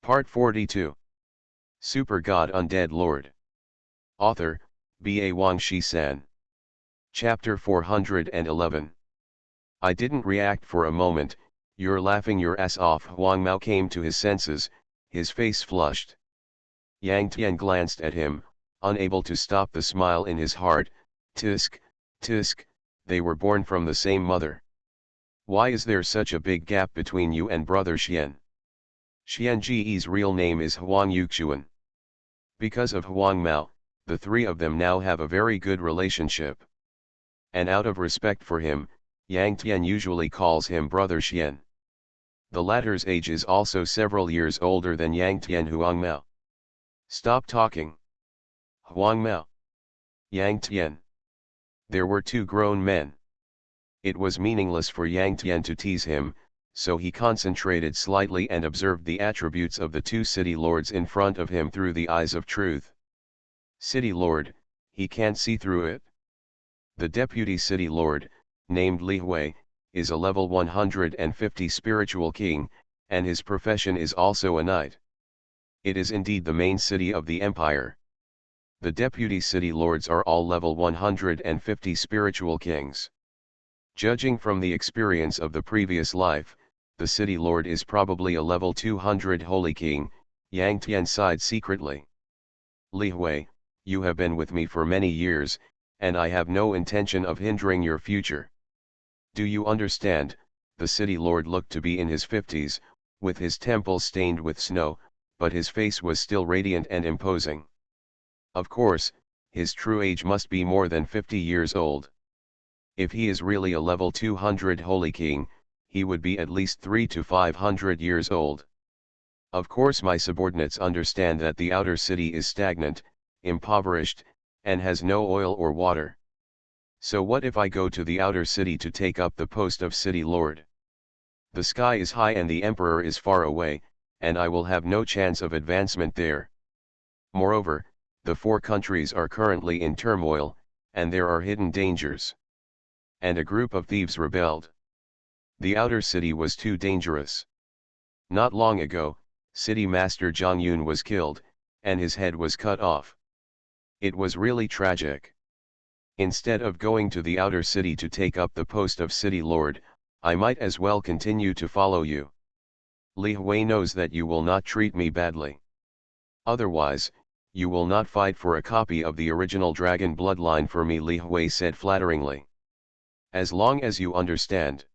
Part 42. Super God Undead Lord. Author, B.A. Wang Shi-san. Chapter 411. I didn't react for a moment. You're laughing your ass off. Huang Mao came to his senses, his face flushed. Yang Tian glanced at him, unable to stop the smile in his heart. Tisk, tisk, they were born from the same mother. Why is there such a big gap between you and brother Xian? Xian Ji's real name is Huang Yuxuan. Because of Huang Mao, the three of them now have a very good relationship. And out of respect for him, Yang Tian usually calls him brother Xian. The latter's age is also several years older than Yang Tian. Huang Mao. Stop talking. Huang Mao. Yang Tian. There were two grown men. It was meaningless for Yang Tian to tease him, so he concentrated slightly and observed the attributes of the two city lords in front of him through the eyes of truth. City lord, he can't see through it. The deputy city lord, named Li Hui, is a level 150 spiritual king, and his profession is also a knight. It is indeed the main city of the empire. The deputy city lords are all level 150 spiritual kings. Judging from the experience of the previous life, the city lord is probably a level 200 holy king. Yang Tian sighed secretly. Li Hui, you have been with me for many years, and I have no intention of hindering your future. Do you understand? The city lord looked to be in his 50s, with his temples stained with snow, but his face was still radiant and imposing. Of course, his true age must be more than 50 years old. If he is really a level 200 holy king, he would be at least 300 to 500 years old. Of course my subordinates understand that the outer city is stagnant, impoverished, and has no oil or water. So what if I go to the outer city to take up the post of city lord? The sky is high and the emperor is far away, and I will have no chance of advancement there. Moreover, the four countries are currently in turmoil, and there are hidden dangers. And a group of thieves rebelled. The outer city was too dangerous. Not long ago, City Master Zhang Yun was killed, and his head was cut off. It was really tragic. Instead of going to the outer city to take up the post of city lord, I might as well continue to follow you. Li Hui knows that you will not treat me badly. Otherwise, you will not fight for a copy of the original dragon bloodline for me, Li Hui said flatteringly. As long as you understand.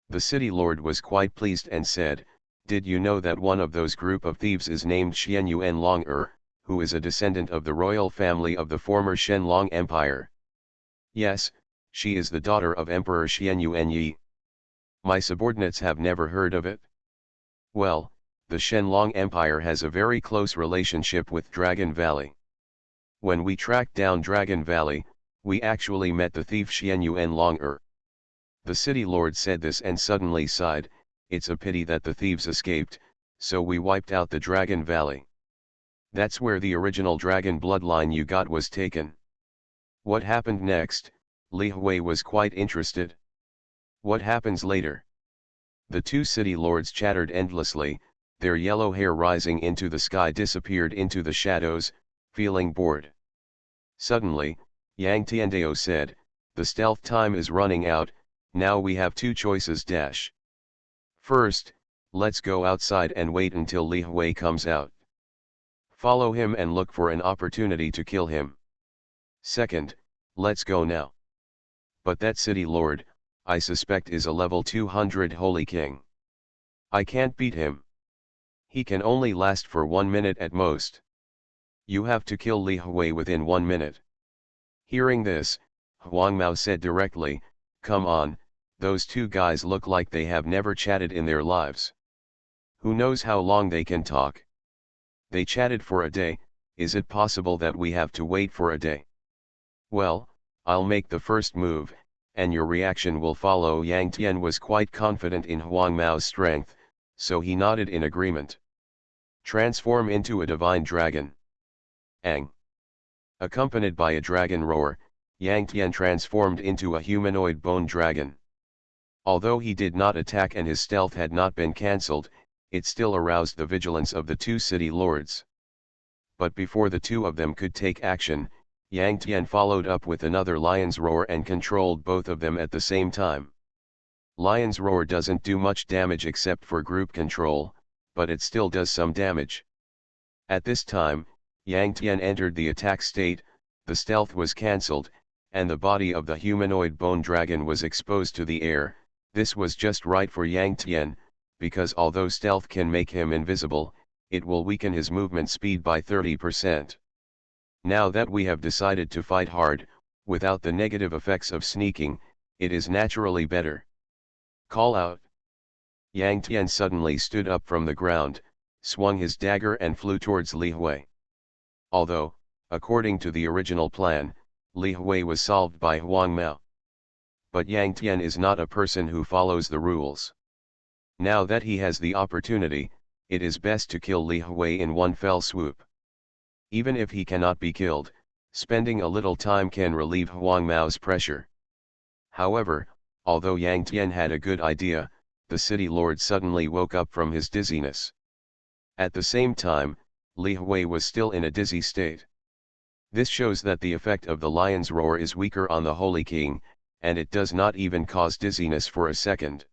The city lord was quite pleased and said, did you know that one of those group of thieves is named Xian Yuan Long who is a descendant of the royal family of the former Shenlong Empire? Yes, she is the daughter of Emperor Xian Yuan Yi. My subordinates have never heard of it. Well, the Shenlong Empire has a very close relationship with Dragon Valley. When we tracked down Dragon Valley, we actually met the thief Xian Yuan Long. The city lord said this and suddenly sighed, it's a pity that the thieves escaped, so we wiped out the Dragon Valley. That's where the original dragon bloodline you got was taken. What happened next? Li Hui was quite interested. What happens later? The two city lords chattered endlessly, their yellow hair rising into the sky disappeared into the shadows, feeling bored. Suddenly, Yang Tiandao said, the stealth time is running out, now we have two choices. First, let's go outside and wait until Li Hui comes out. Follow him and look for an opportunity to kill him. Second, let's go now. But that city lord, I suspect is a level 200 holy king. I can't beat him. He can only last for 1 minute at most. You have to kill Li Hui within 1 minute. Hearing this, Huang Mao said directly, come on, those two guys look like they have never chatted in their lives. Who knows how long they can talk? They chatted for a day, is it possible that we have to wait for a day? Well, I'll make the first move, and your reaction will follow. Yang Tian was quite confident in Huang Mao's strength, so he nodded in agreement. Transform into a divine dragon. Ang. Accompanied by a dragon roar, Yang Tian transformed into a humanoid bone dragon. Although he did not attack and his stealth had not been cancelled, it still aroused the vigilance of the two city lords. But before the two of them could take action, Yang Tian followed up with another lion's roar and controlled both of them at the same time. Lion's roar doesn't do much damage except for group control, but it still does some damage. At this time, Yang Tian entered the attack state, the stealth was cancelled, and the body of the humanoid bone dragon was exposed to the air. This was just right for Yang Tian, because although stealth can make him invisible, it will weaken his movement speed by 30%. Now that we have decided to fight hard, without the negative effects of sneaking, it is naturally better. Call out. Yang Tian suddenly stood up from the ground, swung his dagger and flew towards Li Hui. Although, according to the original plan, Li Hui was solved by Huang Mao. But Yang Tian is not a person who follows the rules. Now that he has the opportunity, it is best to kill Li Hui in one fell swoop. Even if he cannot be killed, spending a little time can relieve Huang Mao's pressure. However, although Yang Tian had a good idea, the city lord suddenly woke up from his dizziness. At the same time, Li Hui was still in a dizzy state. This shows that the effect of the lion's roar is weaker on the Holy King, and it does not even cause dizziness for a second.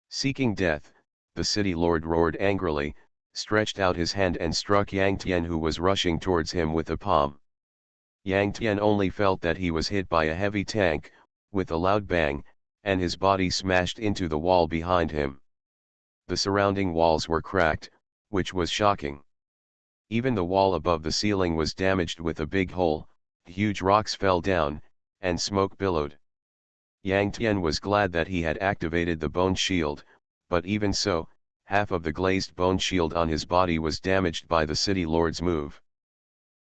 Seeking death, the city lord roared angrily, stretched out his hand and struck Yang Tian, who was rushing towards him, with a palm. Yang Tian only felt that he was hit by a heavy tank, with a loud bang, and his body smashed into the wall behind him. The surrounding walls were cracked, which was shocking. Even the wall above the ceiling was damaged with a big hole, huge rocks fell down, and smoke billowed. Yang Tian was glad that he had activated the bone shield, but even so, half of the glazed bone shield on his body was damaged by the city lord's move.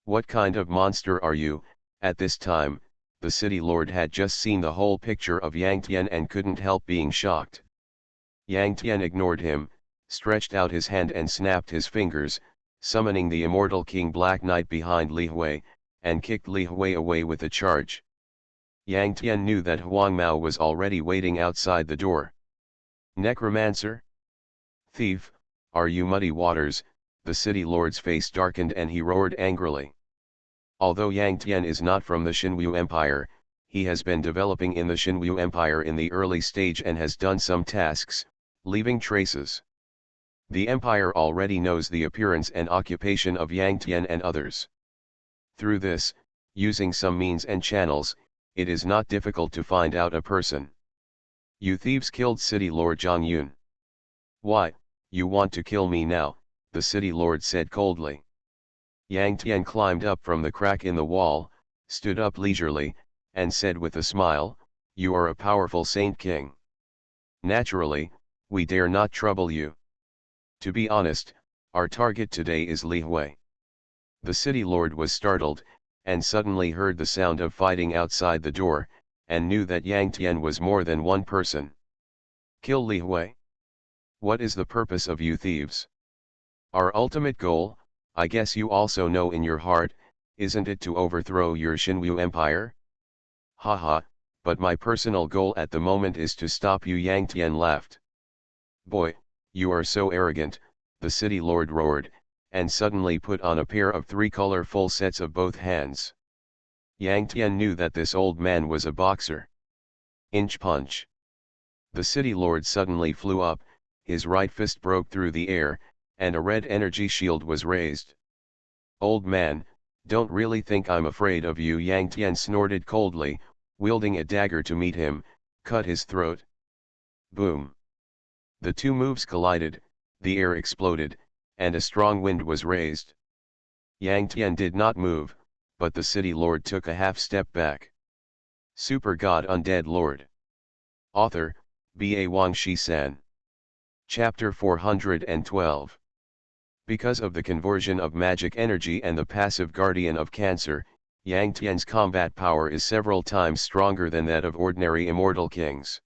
What kind of monster are you? At this time, the city lord had just seen the whole picture of Yang Tian and couldn't help being shocked. Yang Tian ignored him, stretched out his hand and snapped his fingers, summoning the immortal King Black Knight behind Li Hui, and kicked Li Hui away with a charge. Yang Tian knew that Huang Mao was already waiting outside the door. Necromancer? Thief, are you muddy waters? The city lord's face darkened and he roared angrily. Although Yang Tian is not from the Xinwu Empire, he has been developing in the Xinwu Empire in the early stage and has done some tasks, leaving traces. The Empire already knows the appearance and occupation of Yang Tian and others. Through this, using some means and channels, it is not difficult to find out a person. You thieves killed City Lord Zhang Yun. Why, you want to kill me now? The City Lord said coldly. Yang Tian climbed up from the crack in the wall, stood up leisurely, and said with a smile, you are a powerful Saint King. Naturally, we dare not trouble you. To be honest, our target today is Li Hui. The city lord was startled, and suddenly heard the sound of fighting outside the door, and knew that Yang Tian was more than one person. Kill Li Hui? What is the purpose of you thieves? Our ultimate goal, I guess you also know in your heart, isn't it to overthrow your Xinwu Empire? Haha, but my personal goal at the moment is to stop you. Yang Tian laughed. Boy, you are so arrogant, the city lord roared, and suddenly put on a pair of 3 colorful sets of both hands. Yang Tian knew that this old man was a boxer. Inch punch. The city lord suddenly flew up, his right fist broke through the air, and a red energy shield was raised. Old man, don't really think I'm afraid of you? Yang Tian snorted coldly, wielding a dagger to meet him, cut his throat. Boom. The two moves collided, the air exploded, and a strong wind was raised. Yang Tian did not move, but the city lord took a half step back. Super God Undead Lord. Author, B.A. Wang Shi-san. Chapter 412. Because of the conversion of magic energy and the passive guardian of cancer, Yang Tian's combat power is several times stronger than that of ordinary immortal kings.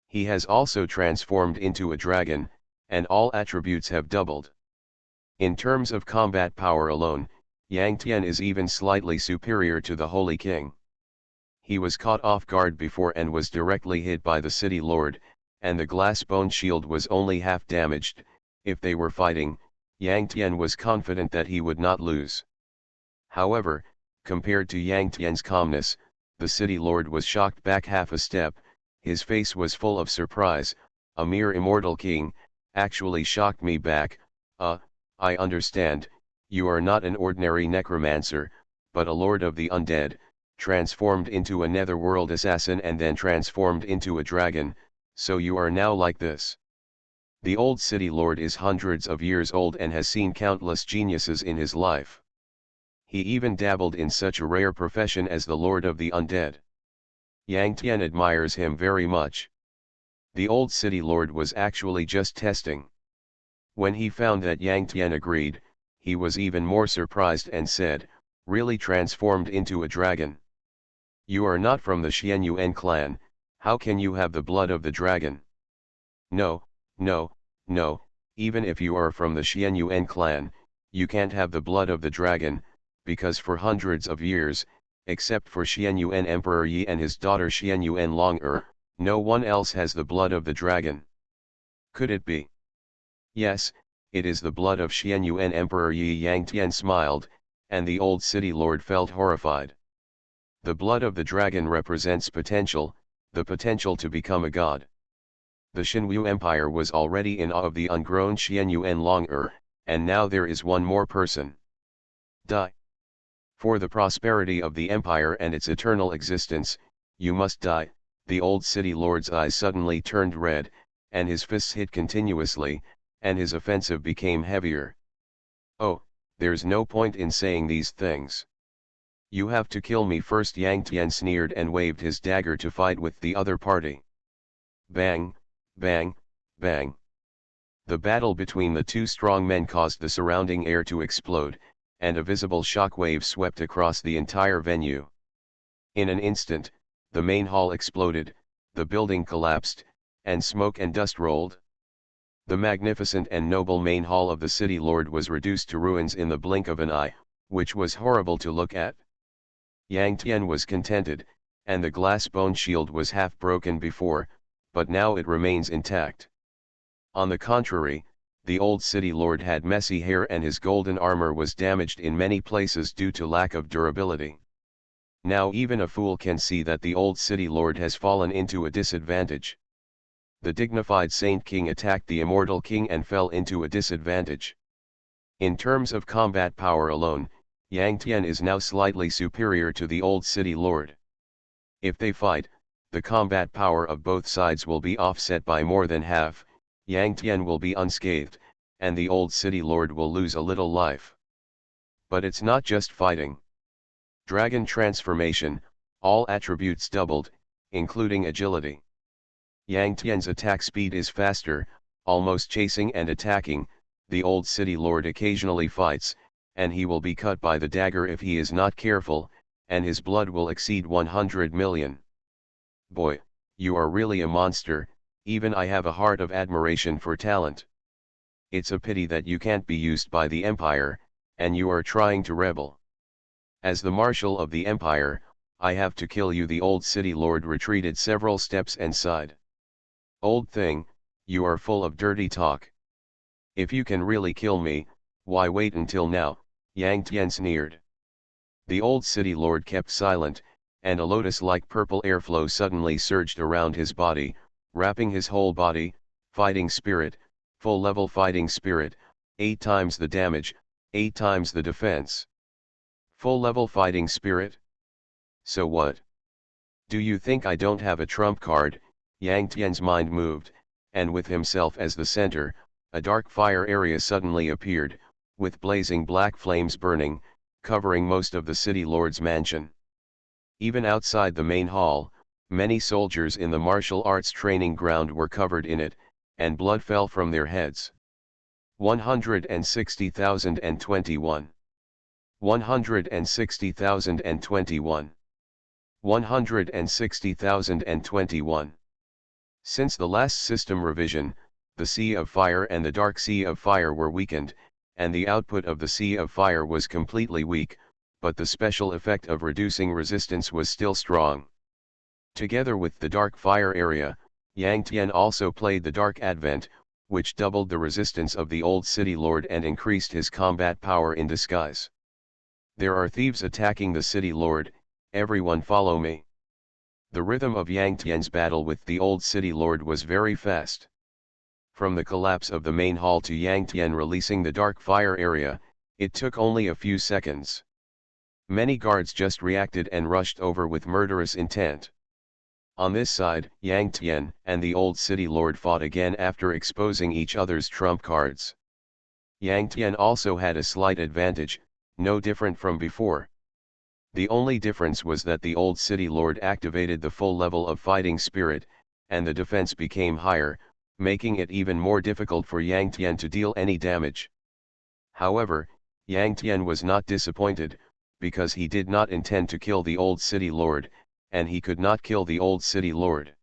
He has also transformed into a dragon, and all attributes have doubled. In terms of combat power alone, Yang Tian is even slightly superior to the Holy King. He was caught off guard before and was directly hit by the city lord, and the glass bone shield was only half damaged, If they were fighting, Yang Tian was confident that he would not lose. However, compared to Yang Tian's calmness, the city lord was shocked back half a step. His face was full of surprise. A mere immortal king, actually shocked me back. I understand, you are not an ordinary necromancer, but a lord of the undead, transformed into a netherworld assassin and then transformed into a dragon, so you are now like this. The old city lord is hundreds of years old and has seen countless geniuses in his life. He even dabbled in such a rare profession as the lord of the undead. Yang Tian admires him very much. The old city lord was actually just testing. When he found that Yang Tian agreed, he was even more surprised and said, "Really transformed into a dragon? You are not from the Xianyuan clan, how can you have the blood of the dragon?" "No, no, no, even if you are from the Xianyuan clan, you can't have the blood of the dragon, because for hundreds of years, except for Xianyuan Emperor Yi and his daughter Xianyuan Long-er, no one else has the blood of the dragon." "Could it be?" "Yes, it is the blood of Xianyuan Emperor Yi." Yang Tian smiled, and the old city lord felt horrified. The blood of the dragon represents potential, the potential to become a god. The Xinwu Empire was already in awe of the ungrown Xianyuan Long-er, and now there is one more person. Die. For the prosperity of the empire and its eternal existence, you must die. The old city lord's eyes suddenly turned red, and his fists hit continuously, and his offensive became heavier. "Oh, there's no point in saying these things. You have to kill me first." Yang Tian sneered and waved his dagger to fight with the other party. Bang, bang, bang. The battle between the two strong men caused the surrounding air to explode, and a visible shockwave swept across the entire venue. In an instant, the main hall exploded, the building collapsed, and smoke and dust rolled. The magnificent and noble main hall of the city lord was reduced to ruins in the blink of an eye, which was horrible to look at. Yang Tian was contented, and the glass bone shield was half broken before, but now it remains intact. On the contrary, the old city lord had messy hair and his golden armor was damaged in many places due to lack of durability. Now even a fool can see that the old city lord has fallen into a disadvantage. The dignified Saint King attacked the immortal king and fell into a disadvantage. In terms of combat power alone, Yang Tian is now slightly superior to the old city lord. If they fight, the combat power of both sides will be offset by more than half. Yang Tian will be unscathed, and the old city lord will lose a little life. But it's not just fighting. Dragon transformation, all attributes doubled, including agility. Yang Tian's attack speed is faster, almost chasing and attacking. The old city lord occasionally fights, and he will be cut by the dagger if he is not careful, and his blood will exceed 100 million. Boy, you are really a monster. Even I have a heart of admiration for talent. It's a pity that you can't be used by the empire, and you are trying to rebel. As the marshal of the empire, I have to kill you." The old city lord retreated several steps and sighed. "Old thing, you are full of dirty talk. If you can really kill me, why wait until now?" Yang Tian sneered. The old city lord kept silent, and a lotus-like purple airflow suddenly surged around his body, wrapping his whole body. Fighting spirit, full level fighting spirit, 8 times the damage, 8 times the defense. Full level fighting spirit? So what? Do you think I don't have a trump card? Yang Tian's mind moved, and with himself as the center, a dark fire area suddenly appeared, with blazing black flames burning, covering most of the city lord's mansion. Even outside the main hall, many soldiers in the martial arts training ground were covered in it, and blood fell from their heads. 160,021. 160,021. 160,021. Since the last system revision, the Sea of Fire and the Dark Sea of Fire were weakened, and the output of the Sea of Fire was completely weak, but the special effect of reducing resistance was still strong. Together with the Dark Fire area, Yang Tian also played the Dark Advent, which doubled the resistance of the old city lord and increased his combat power in disguise. There are thieves attacking the city lord, everyone follow me. The rhythm of Yang Tian's battle with the old city lord was very fast. From the collapse of the main hall to Yang Tian releasing the dark fire area, it took only a few seconds. Many guards just reacted and rushed over with murderous intent. On this side, Yang Tian and the old city lord fought again after exposing each other's trump cards. Yang Tian also had a slight advantage, no different from before. The only difference was that the old city lord activated the full level of fighting spirit, and the defense became higher, making it even more difficult for Yang Tian to deal any damage. However, Yang Tian was not disappointed, because he did not intend to kill the old city lord, and he could not kill the old city lord.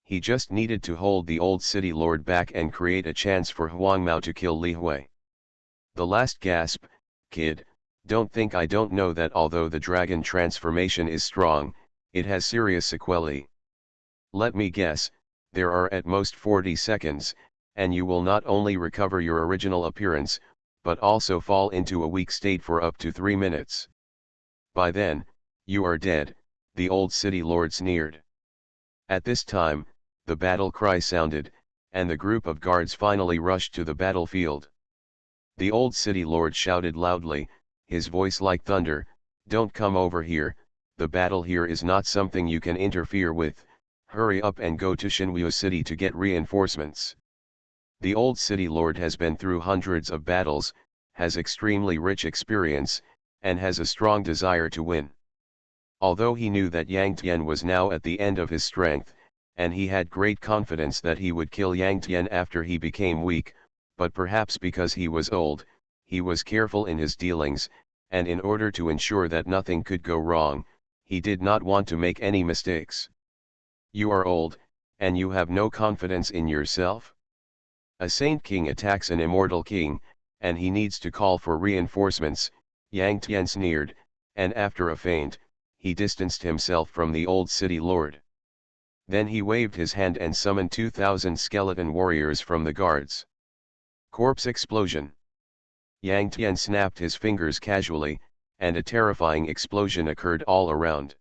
He just needed to hold the old city lord back and create a chance for Huang Mao to kill Li Hui. The last gasp, kid, don't think I don't know that although the dragon transformation is strong, it has serious sequelae. Let me guess, there are at most 40 seconds, and you will not only recover your original appearance, but also fall into a weak state for up to 3 minutes. By then, you are dead, the old city lord sneered. At this time, the battle cry sounded, and the group of guards finally rushed to the battlefield. The old city lord shouted loudly, his voice like thunder, "Don't come over here, the battle here is not something you can interfere with, hurry up and go to Xinwu city to get reinforcements." The old city lord has been through hundreds of battles, has extremely rich experience, and has a strong desire to win. Although he knew that Yang Tian was now at the end of his strength, and he had great confidence that he would kill Yang Tian after he became weak, but perhaps because he was old, he was careful in his dealings, and in order to ensure that nothing could go wrong, he did not want to make any mistakes. You are old, and you have no confidence in yourself? A saint king attacks an immortal king, and he needs to call for reinforcements, Yang Tian sneered, and after a feint, he distanced himself from the old city lord. Then he waved his hand and summoned 2,000 skeleton warriors from the guards. Corpse explosion. Yang Tian snapped his fingers casually, and a terrifying explosion occurred all around.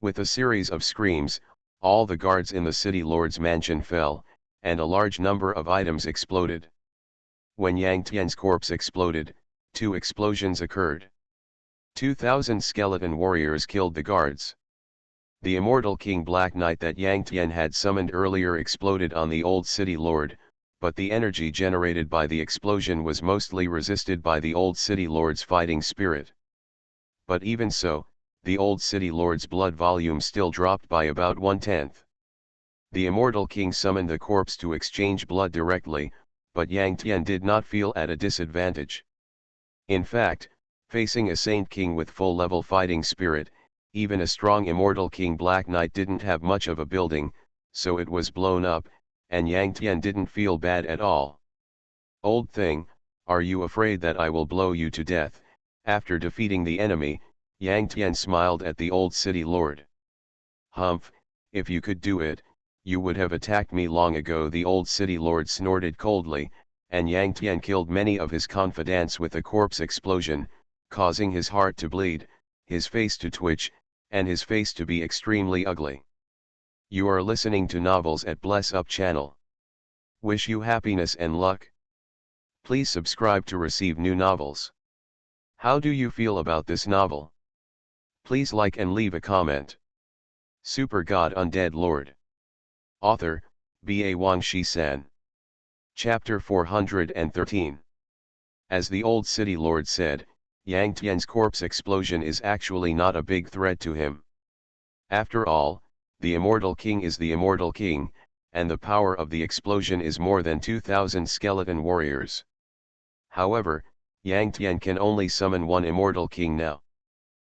With a series of screams, all the guards in the city lord's mansion fell, and a large number of items exploded. When Yang Tian's corpse exploded, 2 explosions occurred. 2,000 skeleton warriors killed the guards. The immortal King Black Knight that Yang Tian had summoned earlier exploded on the old city lord, but the energy generated by the explosion was mostly resisted by the old city lord's fighting spirit. But even so, the old city lord's blood volume still dropped by about 1/10. The immortal king summoned the corpse to exchange blood directly, but Yang Tian did not feel at a disadvantage. In fact, facing a saint king with full-level fighting spirit, even a strong immortal King Black Knight didn't have much of a building, so it was blown up, and Yang Tian didn't feel bad at all. "Old thing, are you afraid that I will blow you to death?" After defeating the enemy, Yang Tian smiled at the old city lord. "Humph, if you could do it, you would have attacked me long ago," the old city lord snorted coldly, and Yang Tian killed many of his confidants with a corpse explosion, causing his heart to bleed, his face to twitch, and his face to be extremely ugly. You are listening to Novels at Bless Up channel. Wish you happiness and luck. Please subscribe to receive new novels. How do you feel about this novel? Please like and leave a comment. Super God Undead Lord. Author, Ba Wang Shi-san. Chapter 413. As the old city lord said, Yang Tian's corpse explosion is actually not a big threat to him. After all, the immortal king is the immortal king, and the power of the explosion is more than 2,000 skeleton warriors. However, Yang Tian can only summon one immortal king now.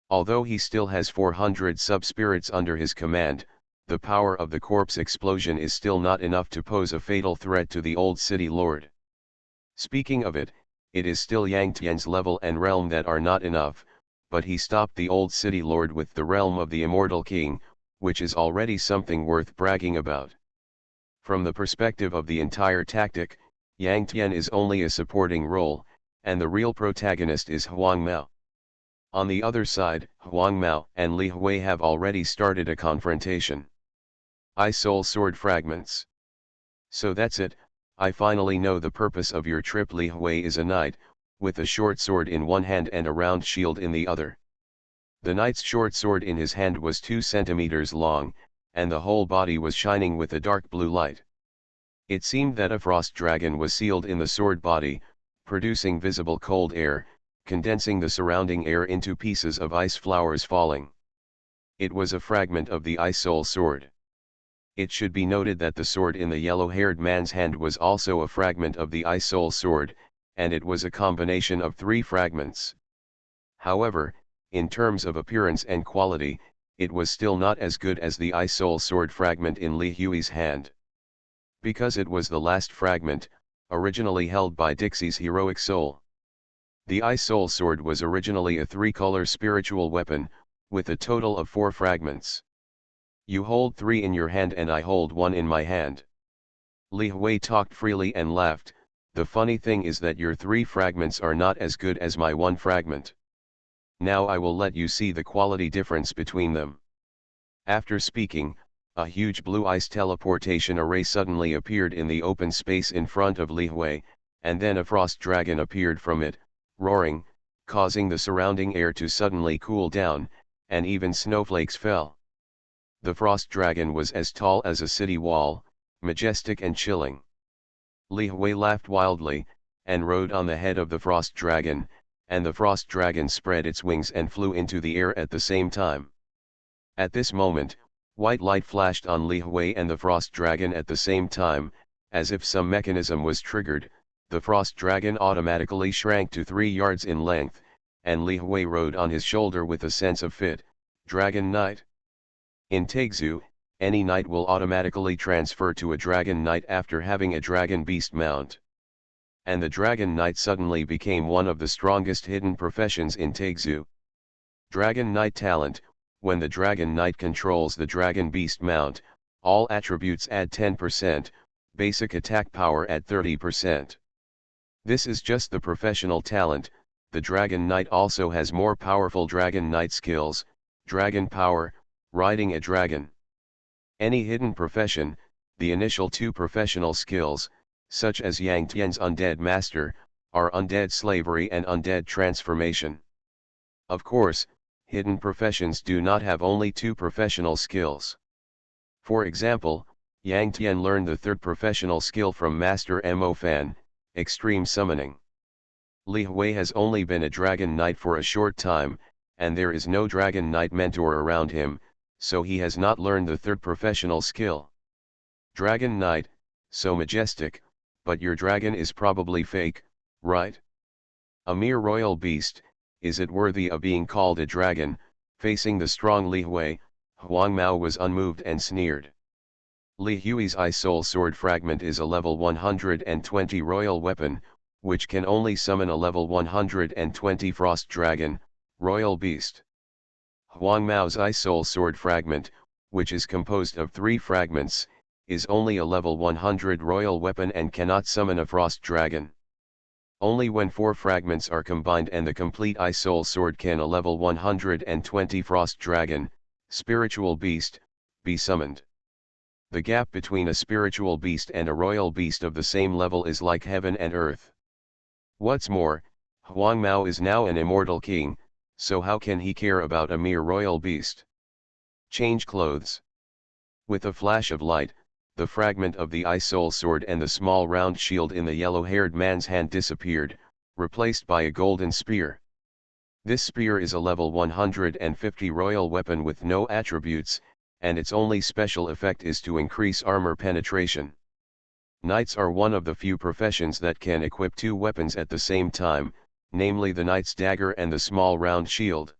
Although he still has 400 sub-spirits under his command, the power of the corpse explosion is still not enough to pose a fatal threat to the old city lord. Speaking of it, it is still Yang Tian's level and realm that are not enough, but he stopped the old city lord with the realm of the immortal king, which is already something worth bragging about. From the perspective of the entire tactic, Yang Tian is only a supporting role, and the real protagonist is Huang Mao. On the other side, Huang Mao and Li Hui have already started a confrontation. I soul sword fragments. So that's it, I finally know the purpose of your trip. Li Hui is a knight, with a short sword in one hand and a round shield in the other. The knight's short sword in his hand was 2 centimeters long, and the whole body was shining with a dark blue light. It seemed that a frost dragon was sealed in the sword body, producing visible cold air, condensing the surrounding air into pieces of ice flowers falling. It was a fragment of the ice soul sword. It should be noted that the sword in the yellow-haired man's hand was also a fragment of the ice soul sword, and it was a combination of 3 fragments. However, in terms of appearance and quality, it was still not as good as the ice soul sword fragment in Li Hui's hand. Because it was the last fragment, originally held by Dixie's heroic soul. The ice soul sword was originally a 3-color spiritual weapon, with a total of 4 fragments. You hold 3 in your hand and I hold 1 in my hand. Li Hui talked freely and laughed. The funny thing is that your 3 fragments are not as good as my 1 fragment. Now I will let you see the quality difference between them. After speaking, a huge blue ice teleportation array suddenly appeared in the open space in front of Li Hui, and then a frost dragon appeared from it, roaring, causing the surrounding air to suddenly cool down, and even snowflakes fell. The frost dragon was as tall as a city wall, majestic and chilling. Li Hui laughed wildly, and rode on the head of the frost dragon, and the frost dragon spread its wings and flew into the air at the same time. At this moment, white light flashed on Li Hui and the frost dragon at the same time, as if some mechanism was triggered. The frost dragon automatically shrank to 3 yards in length, and Li Hui rode on his shoulder with a sense of fit, Dragon Knight. In Taixu, any knight will automatically transfer to a Dragon Knight after having a Dragon Beast mount. And the Dragon Knight suddenly became one of the strongest hidden professions in Taixu. Dragon Knight talent: when the Dragon Knight controls the Dragon Beast mount, all attributes add 10%, basic attack power at 30%. This is just the professional talent. The Dragon Knight also has more powerful Dragon Knight skills: Dragon Power, Riding a Dragon. Any hidden profession, the initial 2 professional skills, such as Yang Tian's Undead Master, are Undead Slavery and Undead Transformation. Of course, hidden professions do not have only 2 professional skills. For example, Yang Tian learned the 3rd professional skill from Master Mo Fan, Extreme Summoning. Li Hui has only been a Dragon Knight for a short time, and there is no Dragon Knight mentor around him, so he has not learned the 3rd professional skill. Dragon Knight, so majestic, but your dragon is probably fake, right? A mere royal beast, is it worthy of being called a dragon? Facing the strong Li Hui, Huang Mao was unmoved and sneered. Li Hui's Ice Soul Sword Fragment is a level 120 royal weapon, which can only summon a level 120 Frost Dragon, royal beast. Huang Mao's Ice Soul Sword Fragment, which is composed of 3 fragments, is only a level 100 royal weapon and cannot summon a Frost Dragon. Only when 4 fragments are combined and the complete Ice Soul Sword can a level 120 Frost Dragon, spiritual beast, be summoned. The gap between a spiritual beast and a royal beast of the same level is like heaven and earth. What's more, Huang Mao is now an immortal king, so how can he care about a mere royal beast? Change clothes. With a flash of light, the fragment of the Ice Soul Sword and the small round shield in the yellow-haired man's hand disappeared, replaced by a golden spear. This spear is a level 150 royal weapon with no attributes, and its only special effect is to increase armor penetration. Knights are one of the few professions that can equip 2 weapons at the same time, namely the Knight's Dagger and the small round shield.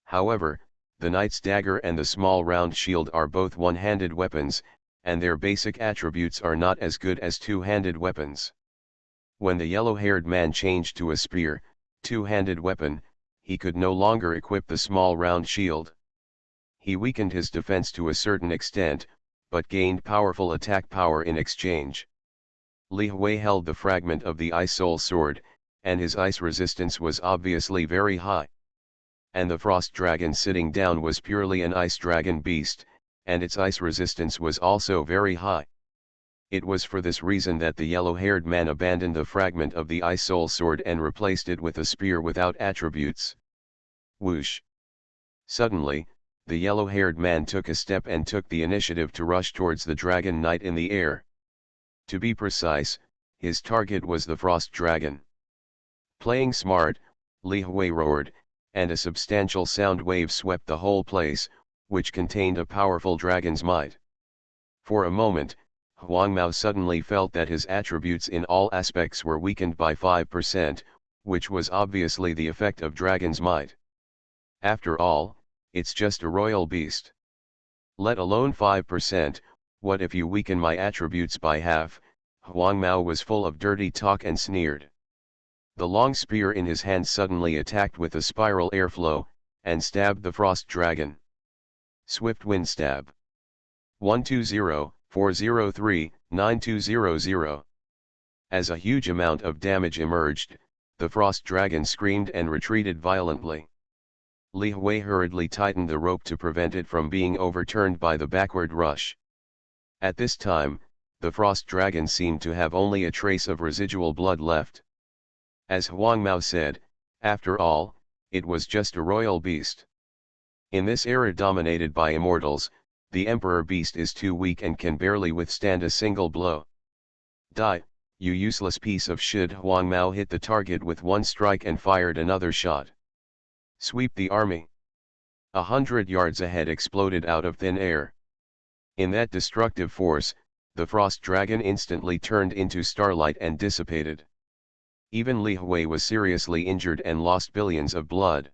However, the Knight's Dagger and the small round shield are both one-handed weapons, and their basic attributes are not as good as 2-handed weapons. When the yellow-haired man changed to a spear, 2-handed weapon, he could no longer equip the small round shield. He weakened his defense to a certain extent, but gained powerful attack power in exchange. Li Hui held the fragment of the Ice Soul Sword, and his ice resistance was obviously very high. And the Frost Dragon sitting down was purely an Ice Dragon beast, and its ice resistance was also very high. It was for this reason that the yellow-haired man abandoned the fragment of the Ice Soul Sword and replaced it with a spear without attributes. Whoosh! Suddenly, the yellow-haired man took a step and took the initiative to rush towards the Dragon Knight in the air. To be precise, his target was the Frost Dragon. Playing smart, Li Hui roared, and a substantial sound wave swept the whole place, which contained a powerful dragon's might. For a moment, Huang Mao suddenly felt that his attributes in all aspects were weakened by 5%, which was obviously the effect of dragon's might. After all, it's just a royal beast. Let alone 5%, what if you weaken my attributes by half? Huang Mao was full of dirty talk and sneered. The long spear in his hand suddenly attacked with a spiral airflow, and stabbed the Frost Dragon. Swift Wind Stab. 120-403-9200. As a huge amount of damage emerged, the Frost Dragon screamed and retreated violently. Li Hui hurriedly tightened the rope to prevent it from being overturned by the backward rush. At this time, the Frost Dragon seemed to have only a trace of residual blood left. As Huang Mao said, after all, it was just a royal beast. In this era dominated by immortals, the Emperor Beast is too weak and can barely withstand a single blow. Die, you useless piece of shit! Huang Mao hit the target with one strike and fired another shot. Sweep the army. 100 yards ahead exploded out of thin air. In that destructive force, the Frost Dragon instantly turned into starlight and dissipated. Even Li Hui was seriously injured and lost billions of blood.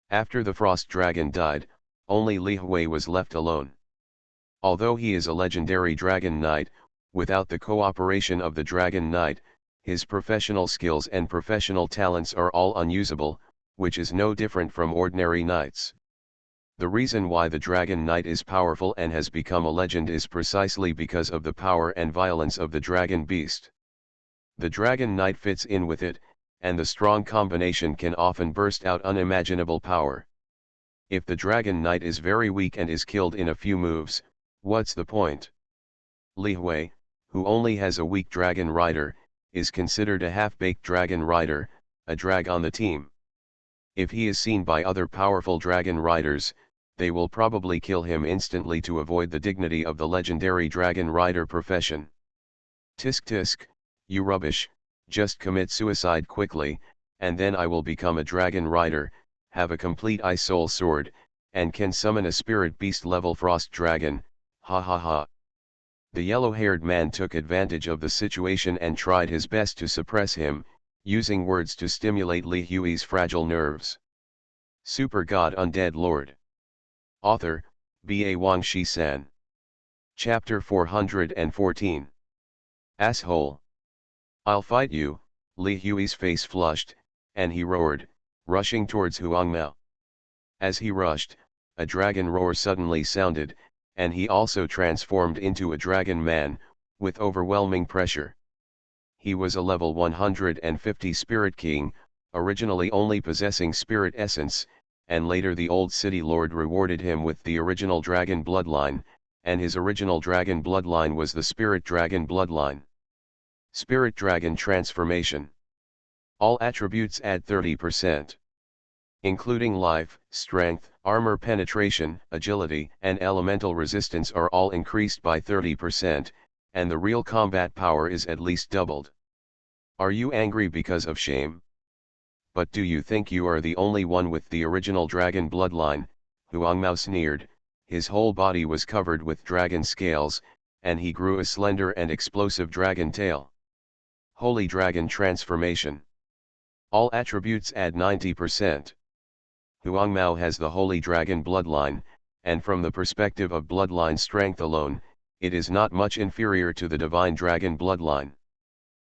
After the Frost Dragon died, only Li Hui was left alone. Although he is a legendary Dragon Knight, without the cooperation of the Dragon Knight, his professional skills and professional talents are all unusable, which is no different from ordinary knights. The reason why the Dragon Knight is powerful and has become a legend is precisely because of the power and violence of the Dragon Beast. The Dragon Knight fits in with it, and the strong combination can often burst out unimaginable power. If the Dragon Knight is very weak and is killed in a few moves, what's the point? Li Hui, who only has a weak Dragon Rider, is considered a half-baked Dragon Rider, a drag on the team. If he is seen by other powerful Dragon Riders, they will probably kill him instantly to avoid the dignity of the legendary Dragon Rider profession. Tisk tisk, you rubbish, just commit suicide quickly, and then I will become a Dragon Rider, have a complete Ice Soul Sword, and can summon a Spirit Beast level Frost Dragon, ha ha ha. The yellow-haired man took advantage of the situation and tried his best to suppress him, using words to stimulate Li Hui's fragile nerves. Super God Undead Lord. Author, B.A. Wang Shi-san. Chapter 414. Asshole. I'll fight you. Li Hui's face flushed, and he roared, rushing towards Huang Mao. As he rushed, a dragon roar suddenly sounded, and he also transformed into a dragon man, with overwhelming pressure. He was a level 150 Spirit King, originally only possessing Spirit Essence, and later the Old City Lord rewarded him with the original Dragon Bloodline, and his original Dragon Bloodline was the Spirit Dragon Bloodline. Spirit Dragon Transformation. All attributes add 30%. Including life, strength, armor penetration, agility, and elemental resistance are all increased by 30%, and the real combat power is at least doubled. Are you angry because of shame? But do you think you are the only one with the original Dragon Bloodline? Huang Mao sneered, his whole body was covered with dragon scales, and he grew a slender and explosive dragon tail. Holy Dragon Transformation. All attributes add 90%. Huang Mao has the Holy Dragon Bloodline, and from the perspective of bloodline strength alone, it is not much inferior to the Divine Dragon Bloodline.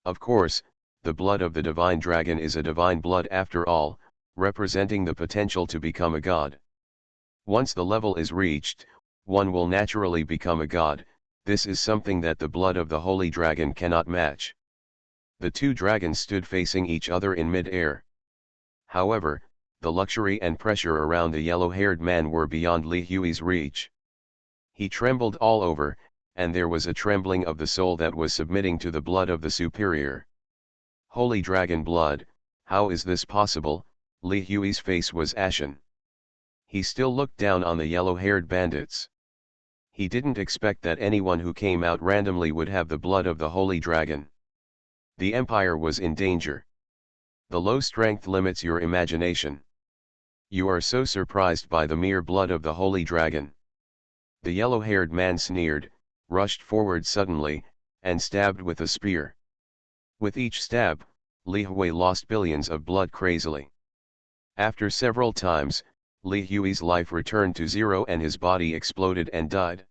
Of course, the blood of the Divine Dragon is a divine blood after all, representing the potential to become a god. Once the level is reached, one will naturally become a god. This is something that the blood of the holy dragon cannot match. The two dragons stood facing each other in mid-air. However, the luxury and pressure around the yellow-haired man were beyond Li Hui's reach. He trembled all over, and there was a trembling of the soul that was submitting to the blood of the superior. Holy dragon blood, how is this possible? Li Hui's face was ashen. He still looked down on the yellow-haired bandits. He didn't expect that anyone who came out randomly would have the blood of the holy dragon. The empire was in danger. The low strength limits your imagination. You are so surprised by the mere blood of the holy dragon. The yellow-haired man sneered, rushed forward suddenly, and stabbed with a spear. With each stab, Li Hui lost billions of blood crazily. After several times, Li Hui's life returned to zero and his body exploded and died.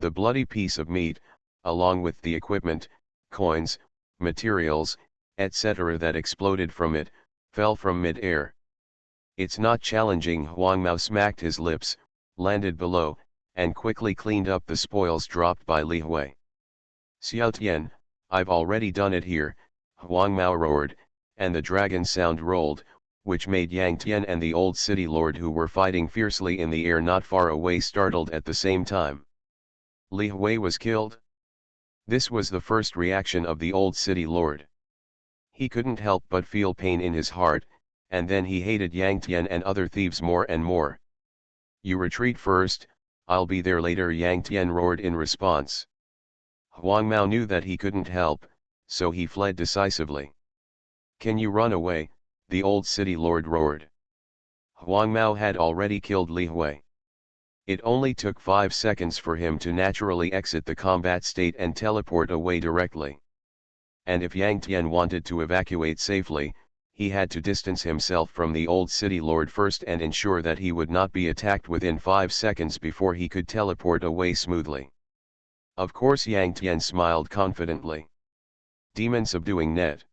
The bloody piece of meat, along with the equipment, coins, materials, etc. that exploded from it, fell from mid-air. It's not challenging. Huang Mao smacked his lips, landed below, and quickly cleaned up the spoils dropped by Li Hui. Xiao Tian, I've already done it here, Huang Mao roared, and the dragon sound rolled, which made Yang Tian and the old city lord who were fighting fiercely in the air not far away startled at the same time. Li Hui was killed? This was the first reaction of the old city lord. He couldn't help but feel pain in his heart, and then he hated Yang Tian and other thieves more and more. You retreat first, I'll be there later, Yang Tian roared in response. Huang Mao knew that he couldn't help, so he fled decisively. Can you run away? The old city lord roared. Huang Mao had already killed Li Hui. It only took 5 seconds for him to naturally exit the combat state and teleport away directly. And if Yang Tian wanted to evacuate safely, he had to distance himself from the old city lord first and ensure that he would not be attacked within 5 seconds before he could teleport away smoothly. Of course, Yang Tian smiled confidently. Demon subduing net.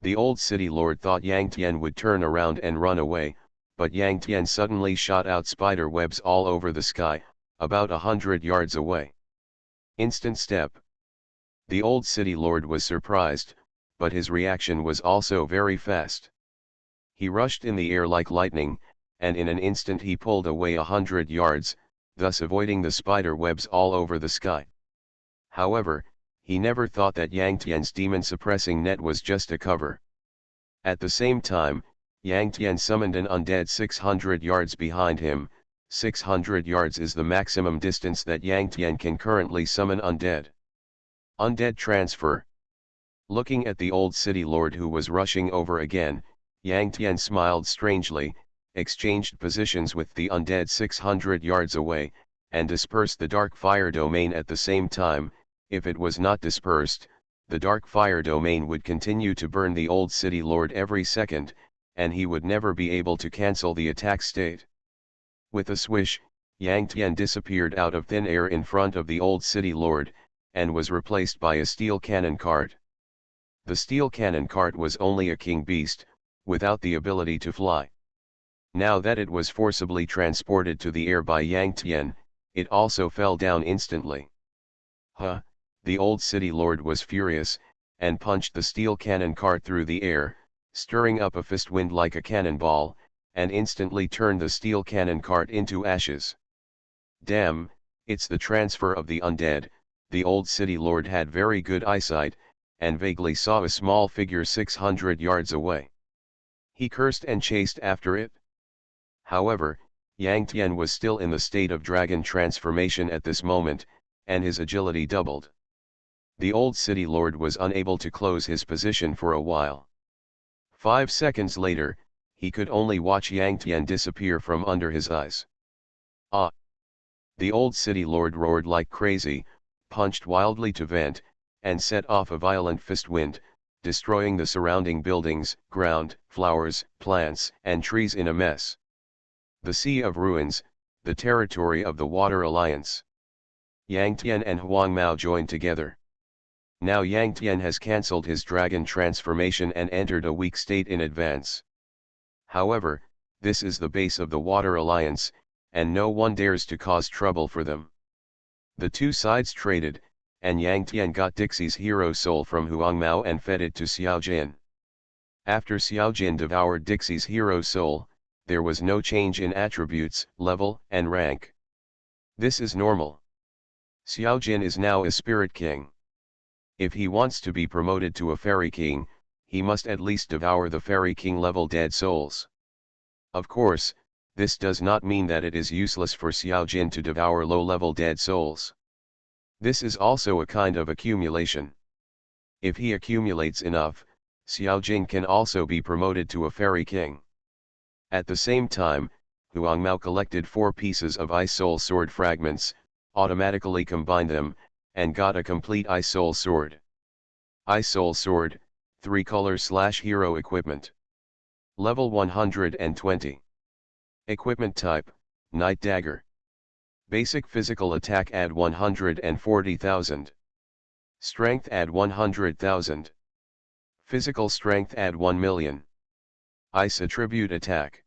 The old city lord thought Yang Tian would turn around and run away, but Yang Tian suddenly shot out spider webs all over the sky, about 100 yards away. Instant step. The old city lord was surprised, but his reaction was also very fast. He rushed in the air like lightning, and in an instant he pulled away 100 yards, thus avoiding the spider webs all over the sky. However, he never thought that Yang Tian's demon-suppressing net was just a cover. At the same time, Yang Tian summoned an undead 600 yards behind him. 600 yards is the maximum distance that Yang Tian can currently summon undead. Undead transfer. Looking at the old city lord who was rushing over again, Yang Tian smiled strangely, exchanged positions with the undead 600 yards away, and dispersed the dark fire domain at the same time. If it was not dispersed, the dark fire domain would continue to burn the old city lord every second, and he would never be able to cancel the attack state. With a swish, Yang Tian disappeared out of thin air in front of the old city lord, and was replaced by a steel cannon cart. The steel cannon cart was only a king beast, without the ability to fly. Now that it was forcibly transported to the air by Yang Tian, it also fell down instantly. Huh! The old city lord was furious, and punched the steel cannon cart through the air, stirring up a fist wind like a cannonball, and instantly turned the steel cannon cart into ashes. Damn, it's the transfer of the undead. The old city lord had very good eyesight, and vaguely saw a small figure 600 yards away. He cursed and chased after it. However, Yang Tian was still in the state of dragon transformation at this moment, and his agility doubled. The old city lord was unable to close his position for a while. 5 seconds later, he could only watch Yang Tian disappear from under his eyes. Ah! The old city lord roared like crazy, punched wildly to vent, and set off a violent fist wind, destroying the surrounding buildings, ground, flowers, plants, and trees in a mess. The Sea of Ruins, the territory of the Water Alliance. Yang Tian and Huang Mao joined together. Now Yang Tian has cancelled his dragon transformation and entered a weak state in advance. However, this is the base of the Water Alliance, and no one dares to cause trouble for them. The two sides traded, and Yang Tian got Dixie's hero soul from Huangmao and fed it to Xiaojin. After Xiaojin devoured Dixie's hero soul, there was no change in attributes, level, and rank. This is normal. Xiaojin is now a spirit king. If he wants to be promoted to a fairy king, he must at least devour the fairy king level dead souls. Of course, this does not mean that it is useless for Xiaojin to devour low-level dead souls. This is also a kind of accumulation. If he accumulates enough, Xiaojin can also be promoted to a fairy king. At the same time, Huangmao collected 4 pieces of Ice Soul Sword fragments, automatically combined them, and got a complete Ice Soul Sword. Ice Soul Sword, 3 color/hero equipment. Level 120. Equipment type, Night Dagger. Basic physical attack add 140,000. Strength add 100,000. Physical strength add 1 million. Ice attribute attack.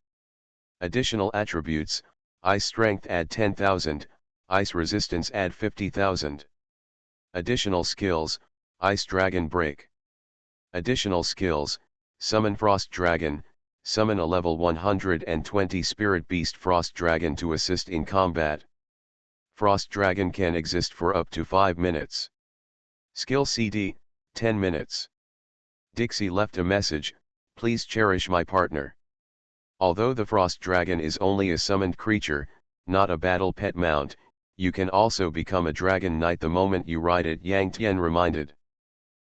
Additional attributes, Ice strength add 10,000, Ice resistance add 50,000. Additional skills, Ice Dragon Break. Additional skills, Summon Frost Dragon, summon a level 120 Spirit Beast Frost Dragon to assist in combat. Frost Dragon can exist for up to 5 minutes. Skill CD, 10 minutes. Dixie left a message, please cherish my partner. Although the Frost Dragon is only a summoned creature, not a battle pet mount, you can also become a Dragon Knight the moment you ride it, Yang Tian reminded.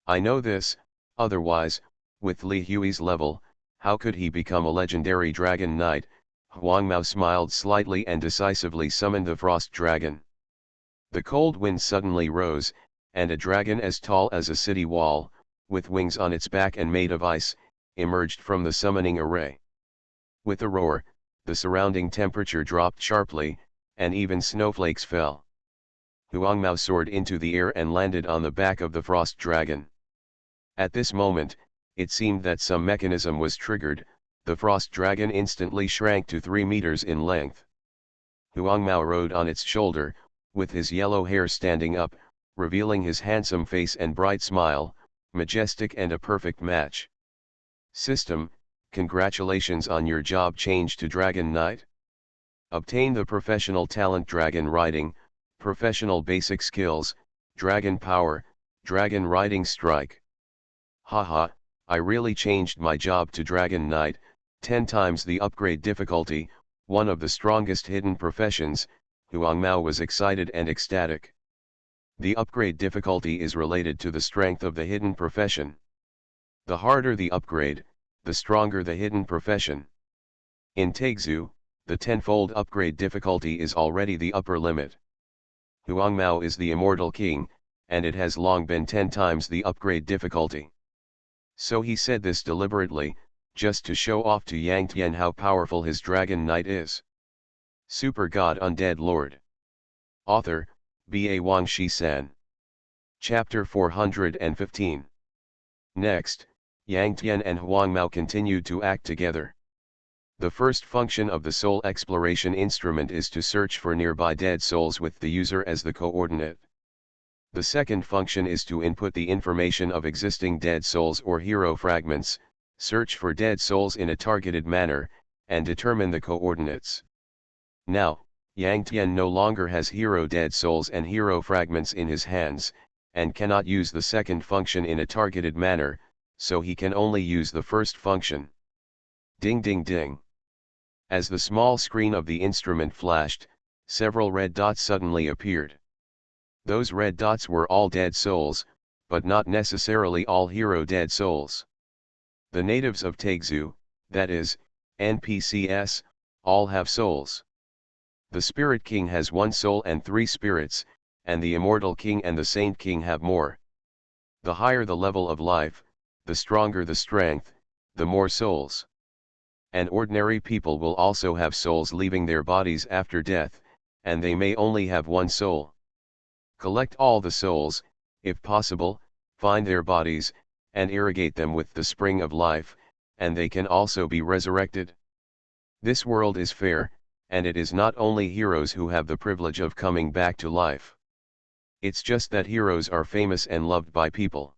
I know this, otherwise, with Li Hui's level, how could he become a legendary Dragon Knight? Huangmao smiled slightly and decisively summoned the Frost Dragon. The cold wind suddenly rose, and a dragon as tall as a city wall, with wings on its back and made of ice, emerged from the summoning array. With a roar, the surrounding temperature dropped sharply, and even snowflakes fell. Huangmao soared into the air and landed on the back of the Frost Dragon. At this moment, it seemed that some mechanism was triggered. The Frost Dragon instantly shrank to 3 meters in length. Huangmao rode on its shoulder, with his yellow hair standing up, revealing his handsome face and bright smile, majestic and a perfect match. System, congratulations on your job change to Dragon Knight. Obtain the professional talent Dragon Riding, professional basic skills, Dragon Power, Dragon Riding Strike. Haha, I really changed my job to Dragon Knight, 10 times the upgrade difficulty, one of the strongest hidden professions. Huangmao was excited and ecstatic. The upgrade difficulty is related to the strength of the hidden profession. The harder the upgrade, the stronger the hidden profession. In Taixu, the 10-fold upgrade difficulty is already the upper limit. Huangmao is the immortal king, and it has long been 10 times the upgrade difficulty. So he said this deliberately, just to show off to Yang Tian how powerful his Dragon Knight is. Super God Undead Lord. Author, B.A. Wang Shi-san. Chapter 415. Next, Yang Tian and Huangmao continued to act together. The first function of the soul exploration instrument is to search for nearby dead souls with the user as the coordinate. The second function is to input the information of existing dead souls or hero fragments, search for dead souls in a targeted manner, and determine the coordinates. Now, Yang Tian no longer has hero dead souls and hero fragments in his hands, and cannot use the second function in a targeted manner, so he can only use the first function. Ding ding ding. As the small screen of the instrument flashed, several red dots suddenly appeared. Those red dots were all dead souls, but not necessarily all hero dead souls. The natives of Taixu, that is, NPCs, all have souls. The Spirit King has 1 soul and 3 spirits, and the Immortal King and the Saint King have more. The higher the level of life, the stronger the strength, the more souls. And ordinary people will also have souls leaving their bodies after death, and they may only have 1 soul. Collect all the souls, if possible, find their bodies, and irrigate them with the spring of life, and they can also be resurrected. This world is fair, and it is not only heroes who have the privilege of coming back to life. It's just that heroes are famous and loved by people.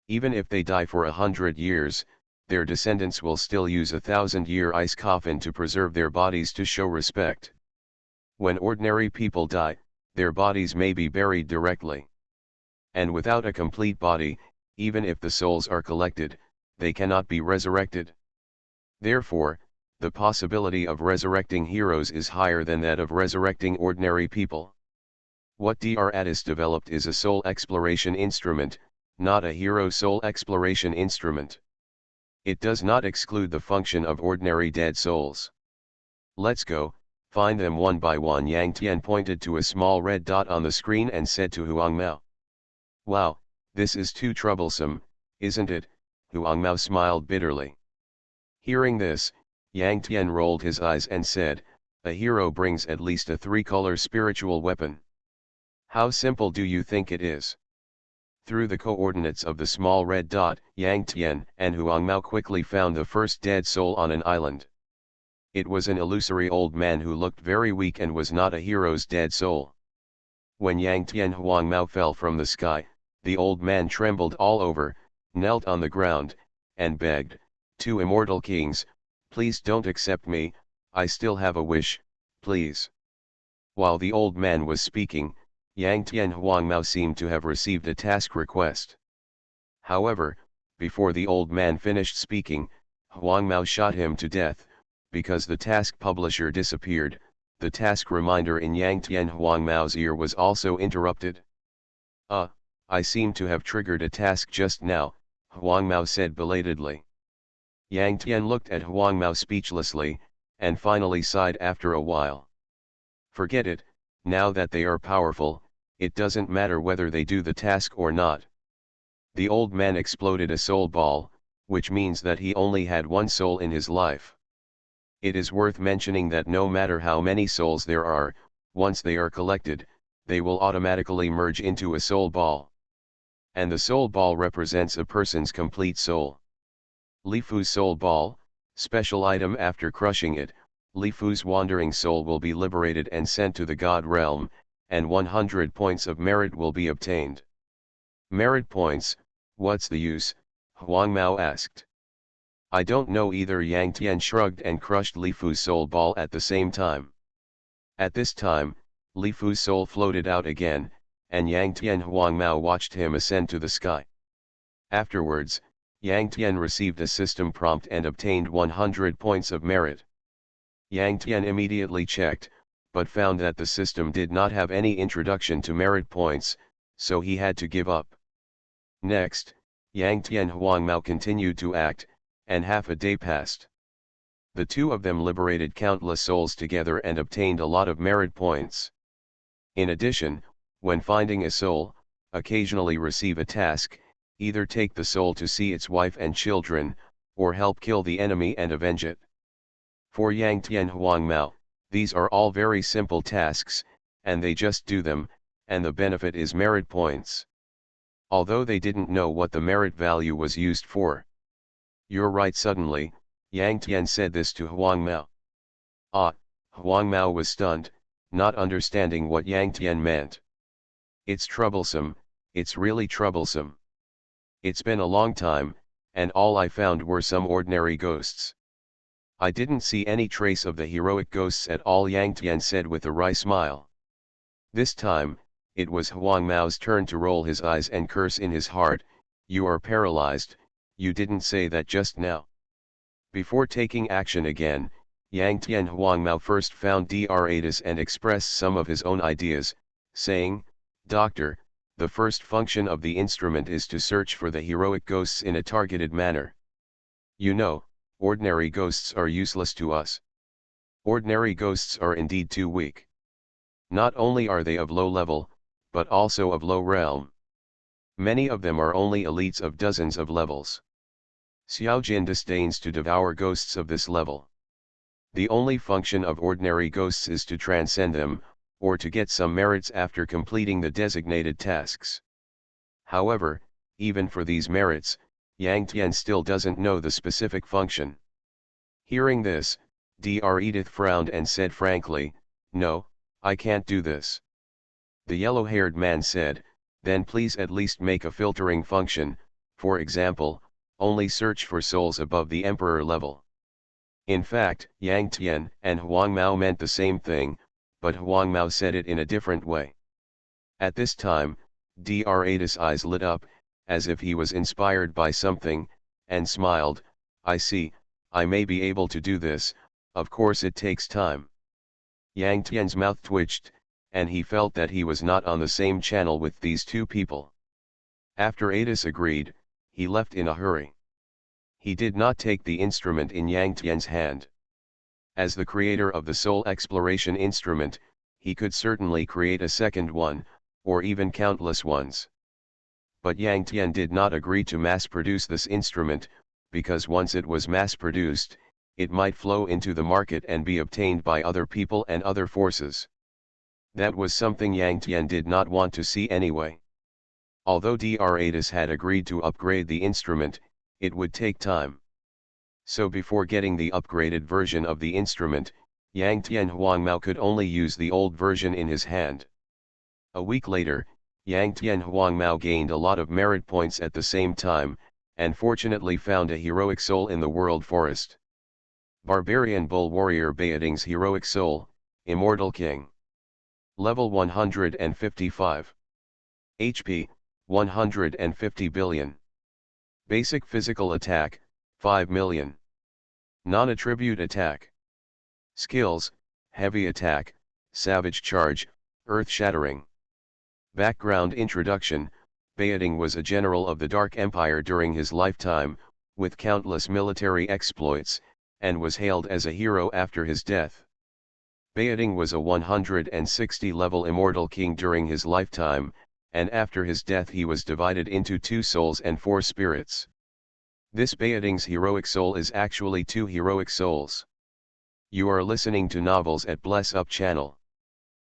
Even if they die for 100 years, their descendants will still use a 1,000-year ice coffin to preserve their bodies to show respect. When ordinary people die, their bodies may be buried directly. And without a complete body, even if the souls are collected, they cannot be resurrected. Therefore, the possibility of resurrecting heroes is higher than that of resurrecting ordinary people. What Dr. Addis developed is a soul exploration instrument, not a hero soul exploration instrument. It does not exclude the function of ordinary dead souls. Let's go, find them one by one. Yang Tian pointed to a small red dot on the screen and said to Huang Mao. Wow, this is too troublesome, isn't it? Huang Mao smiled bitterly. Hearing this, Yang Tian rolled his eyes and said, a hero brings at least a 3-color spiritual weapon. How simple do you think it is? Through the coordinates of the small red dot, Yang Tian and Huang Mao quickly found the first dead soul on an island. It was an illusory old man who looked very weak and was not a hero's dead soul. When Yang Tian and Huang Mao fell from the sky, the old man trembled all over, knelt on the ground, and begged, "Two immortal kings, please don't accept me, I still have a wish, please." While the old man was speaking, Yang Tian and Huang Mao seemed to have received a task request. However, before the old man finished speaking, Huang Mao shot him to death, because the task publisher disappeared. The task reminder in Yang Tian and Huang Mao's ear was also interrupted. I seem to have triggered a task just now, Huang Mao said belatedly. Yang Tian looked at Huang Mao speechlessly, and finally sighed after a while. Forget it, now that they are powerful, it doesn't matter whether they do the task or not. The old man exploded a soul ball, which means that he only had one soul in his life. It is worth mentioning that no matter how many souls there are, once they are collected, they will automatically merge into a soul ball. And the soul ball represents a person's complete soul. Li Fu's soul ball, special item. After crushing it, Li Fu's wandering soul will be liberated and sent to the God realm, and 100 points of merit will be obtained. Merit points, what's the use? Huang Mao asked. I don't know either. Yang Tian shrugged and crushed Li Fu's soul ball at the same time. At this time, Li Fu's soul floated out again, and Yang Tian and Huang Mao watched him ascend to the sky. Afterwards, Yang Tian received a system prompt and obtained 100 points of merit. Yang Tian immediately checked, but found that the system did not have any introduction to merit points, so he had to give up. Next, Yang Tian and Huang Mao continued to act, and half a day passed. The two of them liberated countless souls together and obtained a lot of merit points. In addition, when finding a soul, occasionally receive a task, either take the soul to see its wife and children, or help kill the enemy and avenge it. For Yang Tian and Huang Mao, these are all very simple tasks, and they just do them, and the benefit is merit points. Although they didn't know what the merit value was used for. You're right. Suddenly, Yang Tian said this to Huang Mao. Huang Mao was stunned, not understanding what Yang Tian meant. It's troublesome, it's really troublesome. It's been a long time, and all I found were some ordinary ghosts. I didn't see any trace of the heroic ghosts at all, Yang Tian said with a wry smile. This time, it was Huang Mao's turn to roll his eyes and curse in his heart. You are paralyzed, you didn't say that just now. Before taking action again, Yang Tian and Huang Mao first found Dr. Addis and expressed some of his own ideas, saying, Doctor, the first function of the instrument is to search for the heroic ghosts in a targeted manner. You know, ordinary ghosts are useless to us. Ordinary ghosts are indeed too weak. Not only are they of low level, but also of low realm. Many of them are only elites of dozens of levels. Xiao Jin disdains to devour ghosts of this level. The only function of ordinary ghosts is to transcend them, or to get some merits after completing the designated tasks. However, even for these merits, Yang Tian still doesn't know the specific function. Hearing this, Dr. Edith frowned and said frankly, "No, I can't do this." The yellow-haired man said, "Then please at least make a filtering function, for example, only search for souls above the Emperor level." In fact, Yang Tian and Huang Mao meant the same thing, but Huang Mao said it in a different way. At this time, Dr. Edith's eyes lit up, as if he was inspired by something, and smiled, "I see, I may be able to do this, of course it takes time." Yang Tian's mouth twitched, and he felt that he was not on the same channel with these two people. After Adis agreed, he left in a hurry. He did not take the instrument in Yang Tian's hand. As the creator of the Soul Exploration instrument, he could certainly create a second one, or even countless ones. But Yang Tian did not agree to mass-produce this instrument, because once it was mass-produced, it might flow into the market and be obtained by other people and other forces. That was something Yang Tian did not want to see anyway. Although Dr. Adis had agreed to upgrade the instrument, it would take time. So before getting the upgraded version of the instrument, Yang Tian Huang Mao could only use the old version in his hand. A week later, Yang Tian Huang Mao gained a lot of merit points at the same time, and fortunately found a heroic soul in the world forest. Barbarian Bull Warrior Baoding's heroic soul, Immortal King. Level 155. HP, 150 billion. Basic physical attack, 5 million. Non-attribute attack. Skills, heavy attack, savage charge, earth-shattering. Background introduction: Baoding was a general of the Dark Empire during his lifetime, with countless military exploits, and was hailed as a hero after his death. Baoding was a 160-level immortal king during his lifetime, and after his death he was divided into 2 souls and 4 spirits. This Baoding's heroic soul is actually 2 heroic souls. You are listening to Novels at Bless Up channel.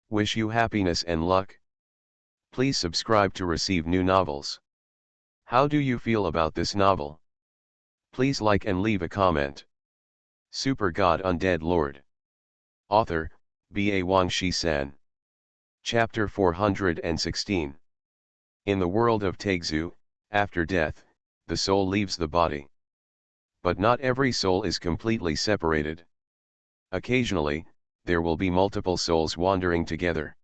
Wish you happiness and luck. Please subscribe to receive new novels. How do you feel about this novel? Please like and leave a comment. Super God Undead Lord. Author, B.A. Wang Shi-san. Chapter 416. In the world of Taixu, after death, the soul leaves the body. But not every soul is completely separated. Occasionally, there will be multiple souls wandering together.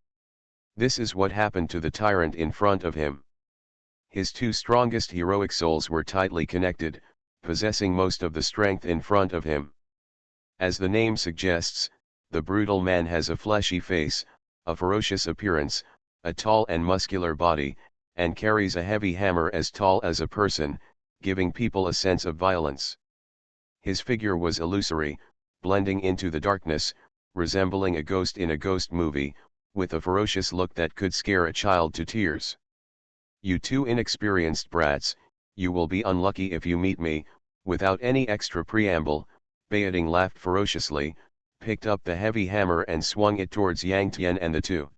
This is what happened to the tyrant in front of him. His 2 strongest heroic souls were tightly connected, possessing most of the strength in front of him. As the name suggests, the brutal man has a fleshy face, a ferocious appearance, a tall and muscular body, and carries a heavy hammer as tall as a person, giving people a sense of violence. His figure was illusory, blending into the darkness, resembling a ghost in a ghost movie, with a ferocious look that could scare a child to tears. "You 2 inexperienced brats, you will be unlucky if you meet me." Without any extra preamble, Baoding laughed ferociously, picked up the heavy hammer and swung it towards Yang Tian and the 2.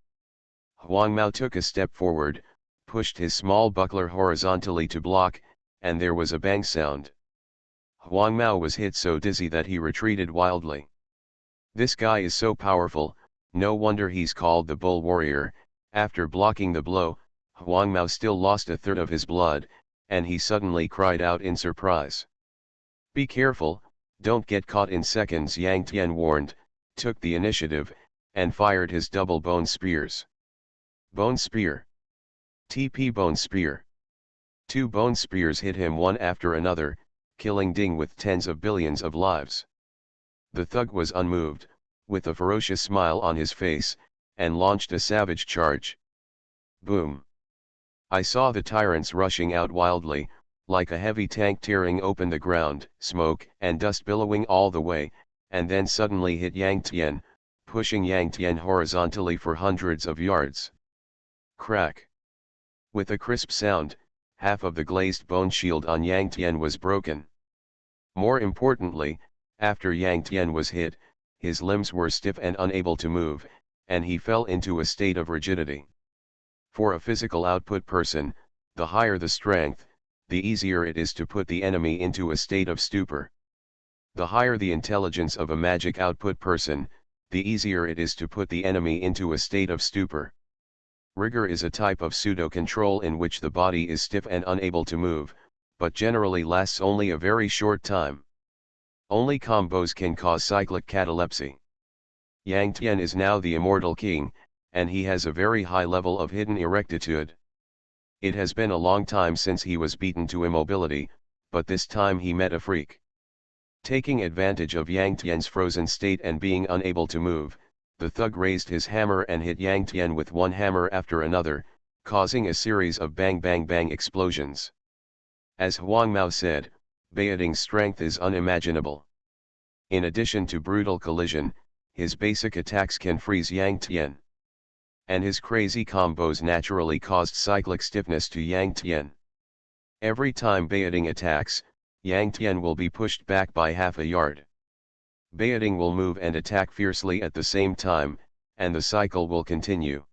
Huang Mao took a step forward, pushed his small buckler horizontally to block, and there was a bang sound. Huang Mao was hit so dizzy that he retreated wildly. This guy is so powerful, no wonder he's called the Bull Warrior. After blocking the blow, Huang Mao still lost a third of his blood, and he suddenly cried out in surprise. "Be careful, don't get caught in seconds," Yang Tian warned, took the initiative, and fired his double bone spears. Bone spear. TP bone spear. 2 bone spears hit him one after another, killing Ding with tens of billions of lives. The thug was unmoved, with a ferocious smile on his face, and launched a savage charge. Boom! I saw the tyrants rushing out wildly, like a heavy tank tearing open the ground, smoke and dust billowing all the way, and then suddenly hit Yang Tian, pushing Yang Tian horizontally for hundreds of yards. Crack! With a crisp sound, half of the glazed bone shield on Yang Tian was broken. More importantly, after Yang Tian was hit, his limbs were stiff and unable to move, and he fell into a state of rigidity. For a physical output person, the higher the strength, the easier it is to put the enemy into a state of stupor. The higher the intelligence of a magic output person, the easier it is to put the enemy into a state of stupor. Rigor is a type of pseudo-control in which the body is stiff and unable to move, but generally lasts only a very short time. Only combos can cause cyclic catalepsy. Yang Tian is now the immortal king, and he has a very high level of hidden erectitude. It has been a long time since he was beaten to immobility, but this time he met a freak. Taking advantage of Yang Tian's frozen state and being unable to move, the thug raised his hammer and hit Yang Tian with one hammer after another, causing a series of bang bang bang explosions. As Huang Mao said, Beiying's strength is unimaginable. In addition to brutal collision, his basic attacks can freeze Yang Tian. And his crazy combos naturally caused cyclic stiffness to Yang Tian. Every time Beiying attacks, Yang Tian will be pushed back by half a yard. Beiying will move and attack fiercely at the same time, and the cycle will continue.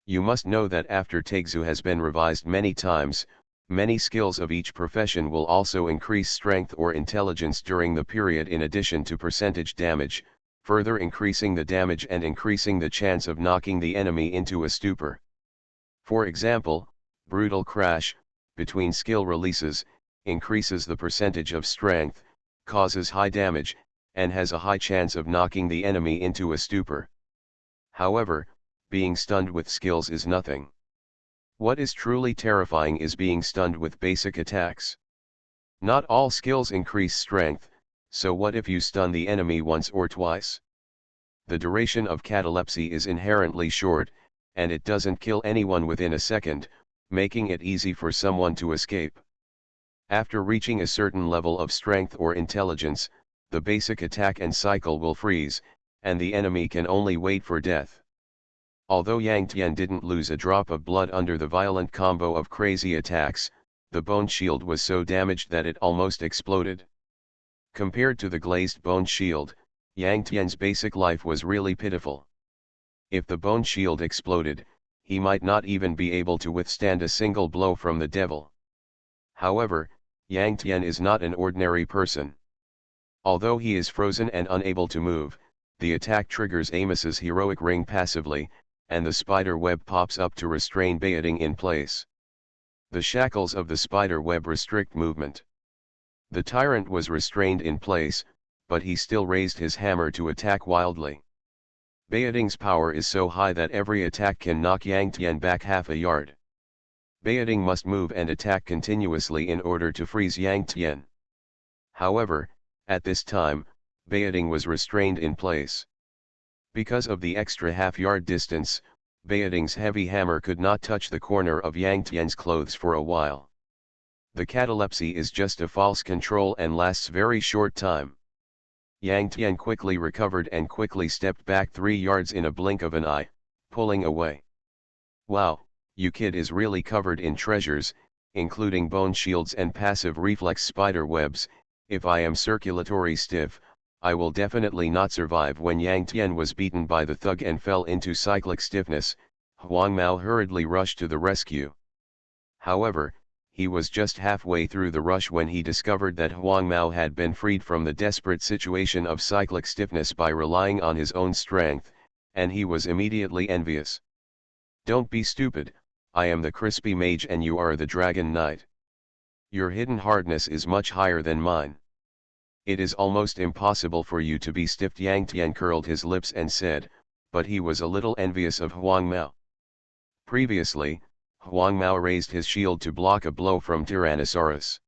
You must know that after Taixu has been revised many times, many skills of each profession will also increase strength or intelligence during the period in addition to percentage damage, further increasing the damage and increasing the chance of knocking the enemy into a stupor. For example, Brutal Crash, between skill releases, increases the percentage of strength, causes high damage, and has a high chance of knocking the enemy into a stupor. However, being stunned with skills is nothing. What is truly terrifying is being stunned with basic attacks. Not all skills increase strength, so what if you stun the enemy once or twice? The duration of catalepsy is inherently short, and it doesn't kill anyone within a second, making it easy for someone to escape. After reaching a certain level of strength or intelligence, the basic attack and cycle will freeze, and the enemy can only wait for death. Although Yang Tian didn't lose a drop of blood under the violent combo of crazy attacks, the bone shield was so damaged that it almost exploded. Compared to the glazed bone shield, Yang Tian's basic life was really pitiful. If the bone shield exploded, he might not even be able to withstand a single blow from the devil. However, Yang Tian is not an ordinary person. Although he is frozen and unable to move, the attack triggers Amos's heroic ring passively, and the spider web pops up to restrain Beiying in place. The shackles of the spider web restrict movement. The tyrant was restrained in place, but he still raised his hammer to attack wildly. Beiying's power is so high that every attack can knock Yang Tian back half a yard. Beiying must move and attack continuously in order to freeze Yang Tian. However, at this time, Beiying was restrained in place. Because of the extra half-yard distance, Beiying's heavy hammer could not touch the corner of Yang Tian's clothes for a while. The catalepsy is just a false control and lasts very short time. Yang Tian quickly recovered and quickly stepped back 3 yards in a blink of an eye, pulling away. Wow, you kid is really covered in treasures, including bone shields and passive reflex spider webs. If I am circulatory stiff, I will definitely not survive. When Yang Tian was beaten by the thug and fell into cyclic stiffness, Huang Mao hurriedly rushed to the rescue. However, he was just halfway through the rush when he discovered that Huang Mao had been freed from the desperate situation of cyclic stiffness by relying on his own strength, and he was immediately envious. Don't be stupid, I am the crispy mage and you are the dragon knight. Your hidden hardness is much higher than mine. It is almost impossible for you to be stiff. Yang Tian curled his lips and said, but he was a little envious of Huang Mao. Previously, Huang Mao raised his shield to block a blow from Tyrannosaurus.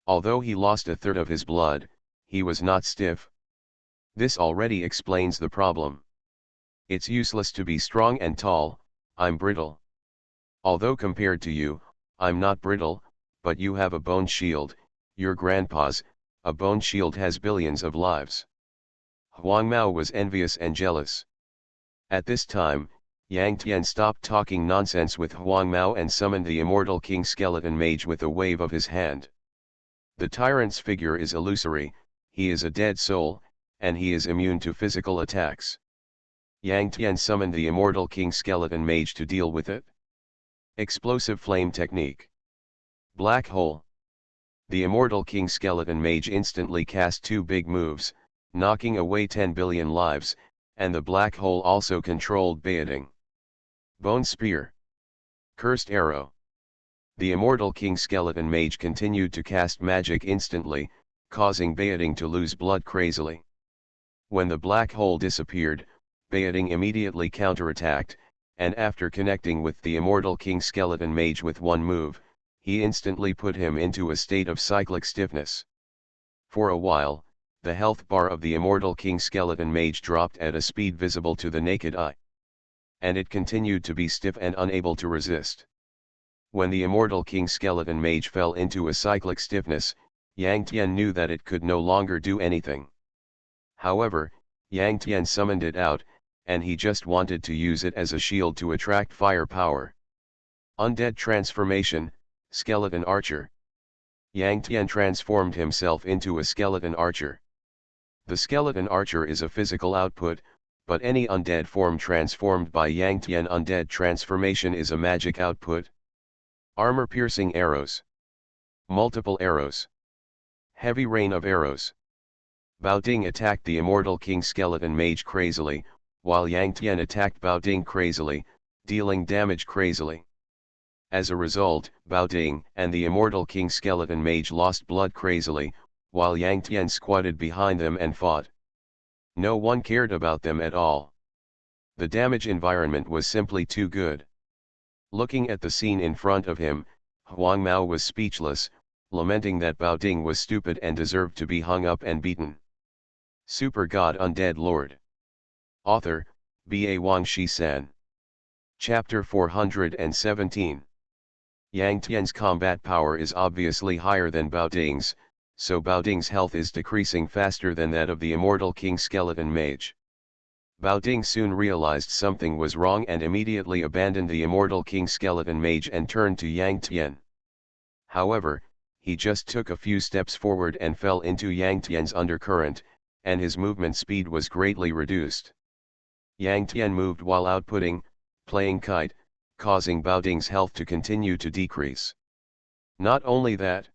Although he lost a third of his blood, he was not stiff. This already explains the problem. It's useless to be strong and tall, I'm brittle. Although compared to you, I'm not brittle, but you have a bone shield, your grandpa's. A bone shield has billions of lives. Huang Mao was envious and jealous. At this time, Yang Tian stopped talking nonsense with Huang Mao and summoned the immortal King Skeleton Mage with a wave of his hand. The tyrant's figure is illusory, he is a dead soul, and he is immune to physical attacks. Yang Tian summoned the immortal King Skeleton Mage to deal with it. Explosive Flame Technique. Black Hole. The immortal King Skeleton Mage instantly cast two big moves, knocking away 10 billion lives, and the black hole also controlled Baoding. Bone Spear. Cursed Arrow. The immortal King Skeleton Mage continued to cast magic instantly, causing Baoding to lose blood crazily. When the black hole disappeared, Baoding immediately counterattacked, and after connecting with the immortal King Skeleton Mage with one move, he instantly put him into a state of cyclic stiffness. For a while, the health bar of the immortal King Skeleton Mage dropped at a speed visible to the naked eye. And it continued to be stiff and unable to resist. When the immortal King Skeleton Mage fell into a cyclic stiffness, Yang Tian knew that it could no longer do anything. However, Yang Tian summoned it out, and he just wanted to use it as a shield to attract firepower. Undead Transformation, Skeleton Archer. Yang Tian transformed himself into a skeleton archer. The skeleton archer is a physical output, but any undead form transformed by Yang Tian undead transformation is a magic output. Armor-piercing arrows. Multiple arrows. Heavy rain of arrows. Baoding attacked the immortal King Skeleton Mage crazily, while Yang Tian attacked Baoding crazily, dealing damage crazily. As a result, Baoding and the immortal King Skeleton Mage lost blood crazily, while Yang Tian squatted behind them and fought. No one cared about them at all. The damage environment was simply too good. Looking at the scene in front of him, Huang Mao was speechless, lamenting that Baoding was stupid and deserved to be hung up and beaten. Super God Undead Lord. Author, B.A. Wang Shi-san. Chapter 417. Yang Tian's combat power is obviously higher than Baoding's, so Baoding's health is decreasing faster than that of the immortal King Skeleton Mage. Baoding soon realized something was wrong and immediately abandoned the immortal King Skeleton Mage and turned to Yang Tian. However, he just took a few steps forward and fell into Yang Tian's undercurrent, and his movement speed was greatly reduced. Yang Tian moved while outputting, playing kite, causing Baoding's health to continue to decrease. Not only that,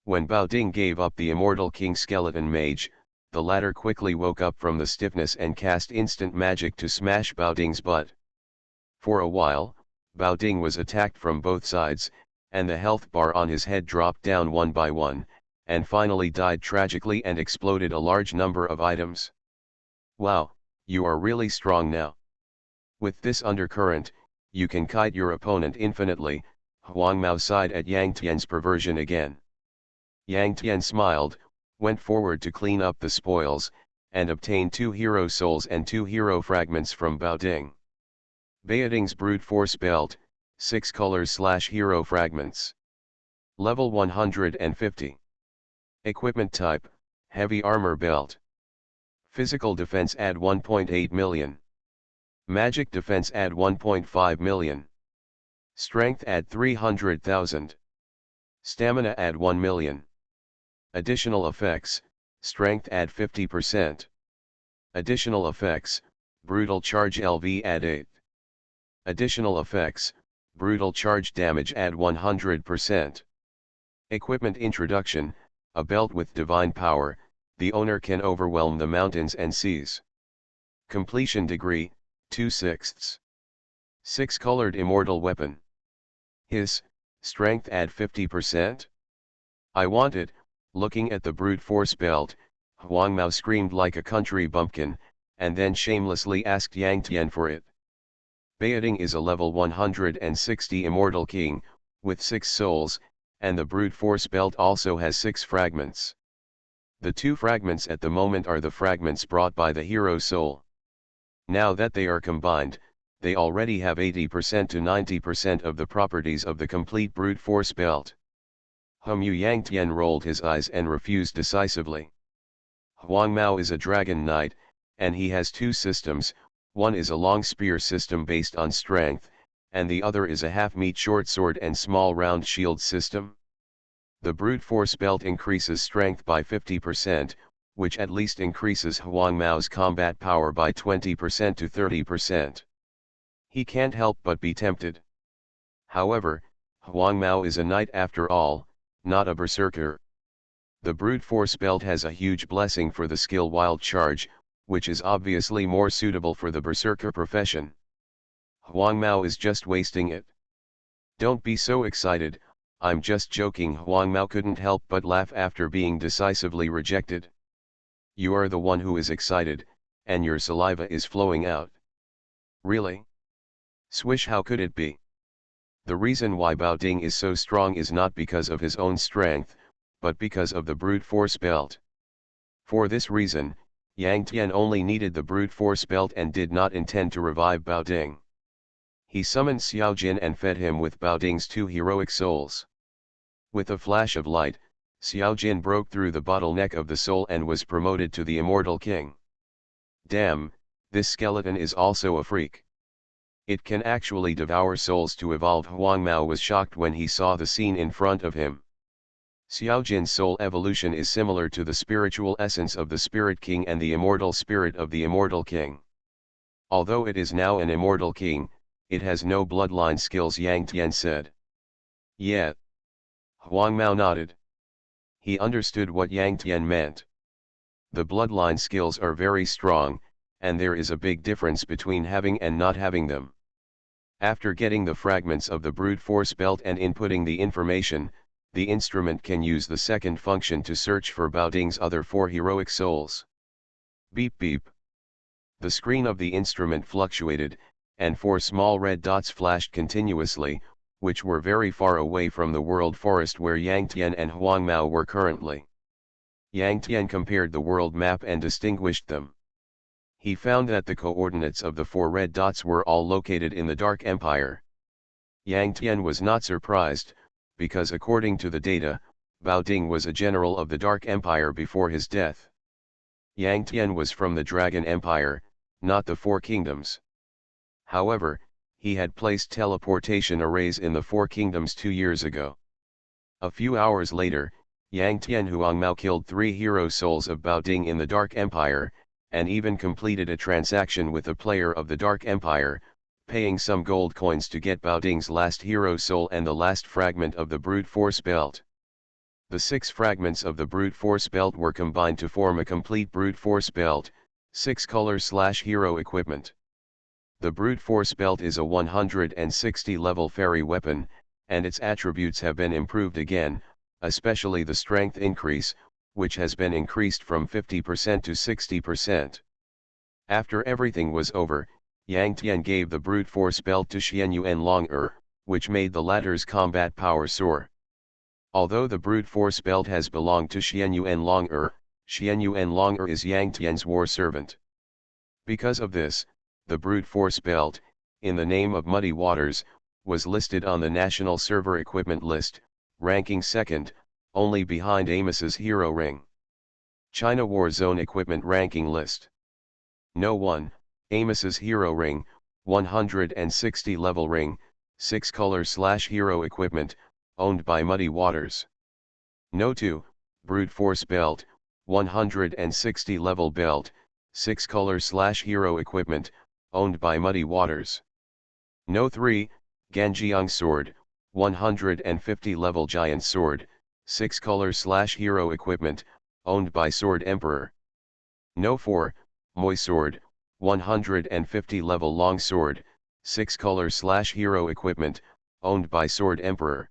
when Baoding gave up the immortal King Skeleton Mage, the latter quickly woke up from the stiffness and cast instant magic to smash Baoding's butt. For a while, Baoding was attacked from both sides, and the health bar on his head dropped down one by one, and finally died tragically and exploded a large number of items. Wow, you are really strong now. With this undercurrent, you can kite your opponent infinitely. Huang Mao sighed at Yang Tian's perversion again. Yang Tian smiled, went forward to clean up the spoils, and obtained 2 hero souls and 2 hero fragments from Baoding. Baoding's brute force belt, 6 colors/hero fragments. Level 150. Equipment type, heavy armor belt. Physical defense add 1.8 million. Magic defense add 1.5 million. Strength add 300,000. Stamina add 1 million. Additional effects, strength add 50%. Additional effects, brutal charge LV add 8. Additional effects, brutal charge damage add 100%. Equipment introduction, a belt with divine power, the owner can overwhelm the mountains and seas. Completion degree, 2/6. 6-colored immortal weapon. His, strength add 50%? I want it. Looking at the brute force belt, Huang Mao screamed like a country bumpkin, and then shamelessly asked Yang Tian for it. Baoding is a level 160 immortal king, with 6 souls, and the brute force belt also has 6 fragments. The 2 fragments at the moment are the fragments brought by the hero soul. Now that they are combined, they already have 80% to 90% of the properties of the complete brute force belt. Yang Tian rolled his eyes and refused decisively. Huang Mao is a dragon knight, and he has 2 systems, one is a long spear system based on strength, and the other is a half-meat short sword and small round shield system. The brute force belt increases strength by 50%, which at least increases Huang Mao's combat power by 20% to 30%. He can't help but be tempted. However, Huang Mao is a knight after all, not a berserker. The brute force belt has a huge blessing for the skill wild charge, which is obviously more suitable for the berserker profession. Huang Mao is just wasting it. Don't be so excited, I'm just joking. Huang Mao couldn't help but laugh after being decisively rejected. You are the one who is excited, and your saliva is flowing out. Really? Swish, how could it be? The reason why Bao Ding is so strong is not because of his own strength, but because of the brute force belt. For this reason, Yang Tian only needed the brute force belt and did not intend to revive Bao Ding. He summoned Xiao Jin and fed him with Bao Ding's 2 heroic souls. With a flash of light, Xiao Jin broke through the bottleneck of the soul and was promoted to the Immortal King. Damn, this skeleton is also a freak. It can actually devour souls to evolve. Huang Mao was shocked when he saw the scene in front of him. Xiao Jin's soul evolution is similar to the spiritual essence of the Spirit King and the immortal spirit of the Immortal King. Although it is now an Immortal King, it has no bloodline skills, Yang Tian said. Yeah. Huang Mao nodded. He understood what Yang Tian meant. The bloodline skills are very strong, and there is a big difference between having and not having them. After getting the fragments of the brute force belt and inputting the information, the instrument can use the second function to search for Bao Ding's other 4 heroic souls. Beep beep. The screen of the instrument fluctuated, and 4 small red dots flashed continuously, which were very far away from the world forest where Yang Tian and Huang Mao were currently. Yang Tian compared the world map and distinguished them. He found that the coordinates of the 4 red dots were all located in the Dark Empire. Yang Tian was not surprised, because according to the data, Bao Ding was a general of the Dark Empire before his death. Yang Tian was from the Dragon Empire, not the 4 kingdoms. However, he had placed teleportation arrays in the 4 kingdoms 2 years ago. A few hours later, Yang Tian Huang Mao killed 3 hero souls of Bao Ding in the Dark Empire, and even completed a transaction with a player of the Dark Empire, paying some gold coins to get Bao Ding's last hero soul and the last fragment of the brute force belt. The 6 fragments of the brute force belt were combined to form a complete brute force belt, 6 color/hero equipment. The brute force belt is a 160 level fairy weapon, and its attributes have been improved again, especially the strength increase, which has been increased from 50% to 60%. After everything was over, Yang Tian gave the brute force belt to Xian Yuan Long which made the latter's combat power soar. Although the brute force belt has belonged to Xian Yuan Long Xian Yuan Long is Yang Tian's war servant. Because of this, the brute force belt, in the name of Muddy Waters, was listed on the national server equipment list, ranking 2nd, only behind Amos's hero ring. China Warzone equipment ranking list. No. 1, Amos's hero ring, 160 level ring, 6 color/hero equipment, owned by Muddy Waters. No. 2, brute force belt, 160 level belt, 6 color/hero equipment, owned by Muddy Waters. No. 3, Ganjiang sword, 150 level giant sword, 6 color/hero equipment, owned by Sword Emperor. No. 4, Moi sword, 150 level long sword, 6 color/hero equipment, owned by Sword Emperor.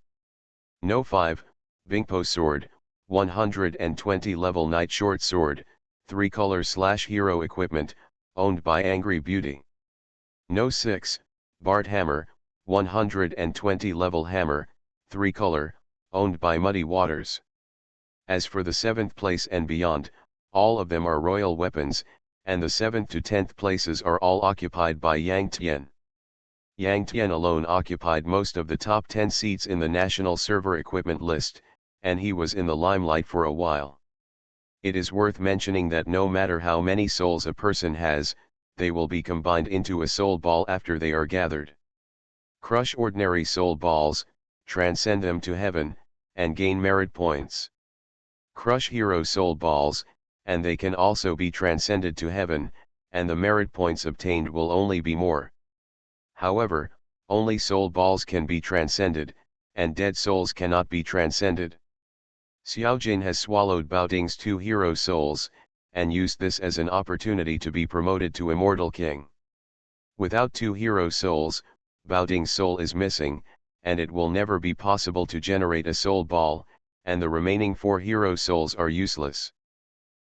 No. 5, Bingpo sword, 120 level knight short sword, 3 color/hero equipment, owned by Angry Beauty. No. 6, Bart hammer, 120 level hammer, 3 color, owned by Muddy Waters. As for the 7th place and beyond, all of them are royal weapons, and the 7th to 10th places are all occupied by Yang Tian. Yang Tian alone occupied most of the top 10 seats in the national server equipment list, and he was in the limelight for a while. It is worth mentioning that no matter how many souls a person has, they will be combined into a soul ball after they are gathered. Crush ordinary soul balls, transcend them to heaven, and gain merit points. Crush hero soul balls, and they can also be transcended to heaven, and the merit points obtained will only be more. However, only soul balls can be transcended, and dead souls cannot be transcended. Xiaojin has swallowed Baoding's 2 hero souls, and used this as an opportunity to be promoted to Immortal King. Without 2 hero souls, Baoding's soul is missing, and it will never be possible to generate a soul ball, and the remaining 4 hero souls are useless.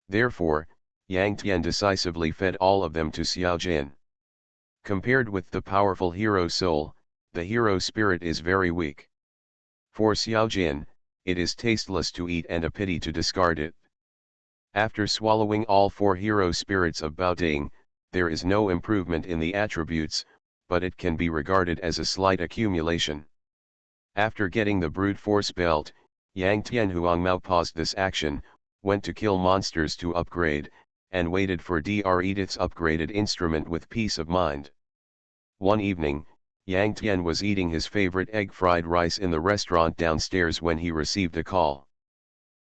Therefore, Yang Tian decisively fed all of them to Xiaojin. Compared with the powerful hero soul, the hero spirit is very weak. For Xiaojin, it is tasteless to eat and a pity to discard it. After swallowing all 4 hero spirits of Baoding, there is no improvement in the attributes, but it can be regarded as a slight accumulation. After getting the brute force belt, Yang Tian Huangmao paused this action, went to kill monsters to upgrade, and waited for Dr. Edith's upgraded instrument with peace of mind. One evening, Yang Tian was eating his favorite egg fried rice in the restaurant downstairs when he received a call.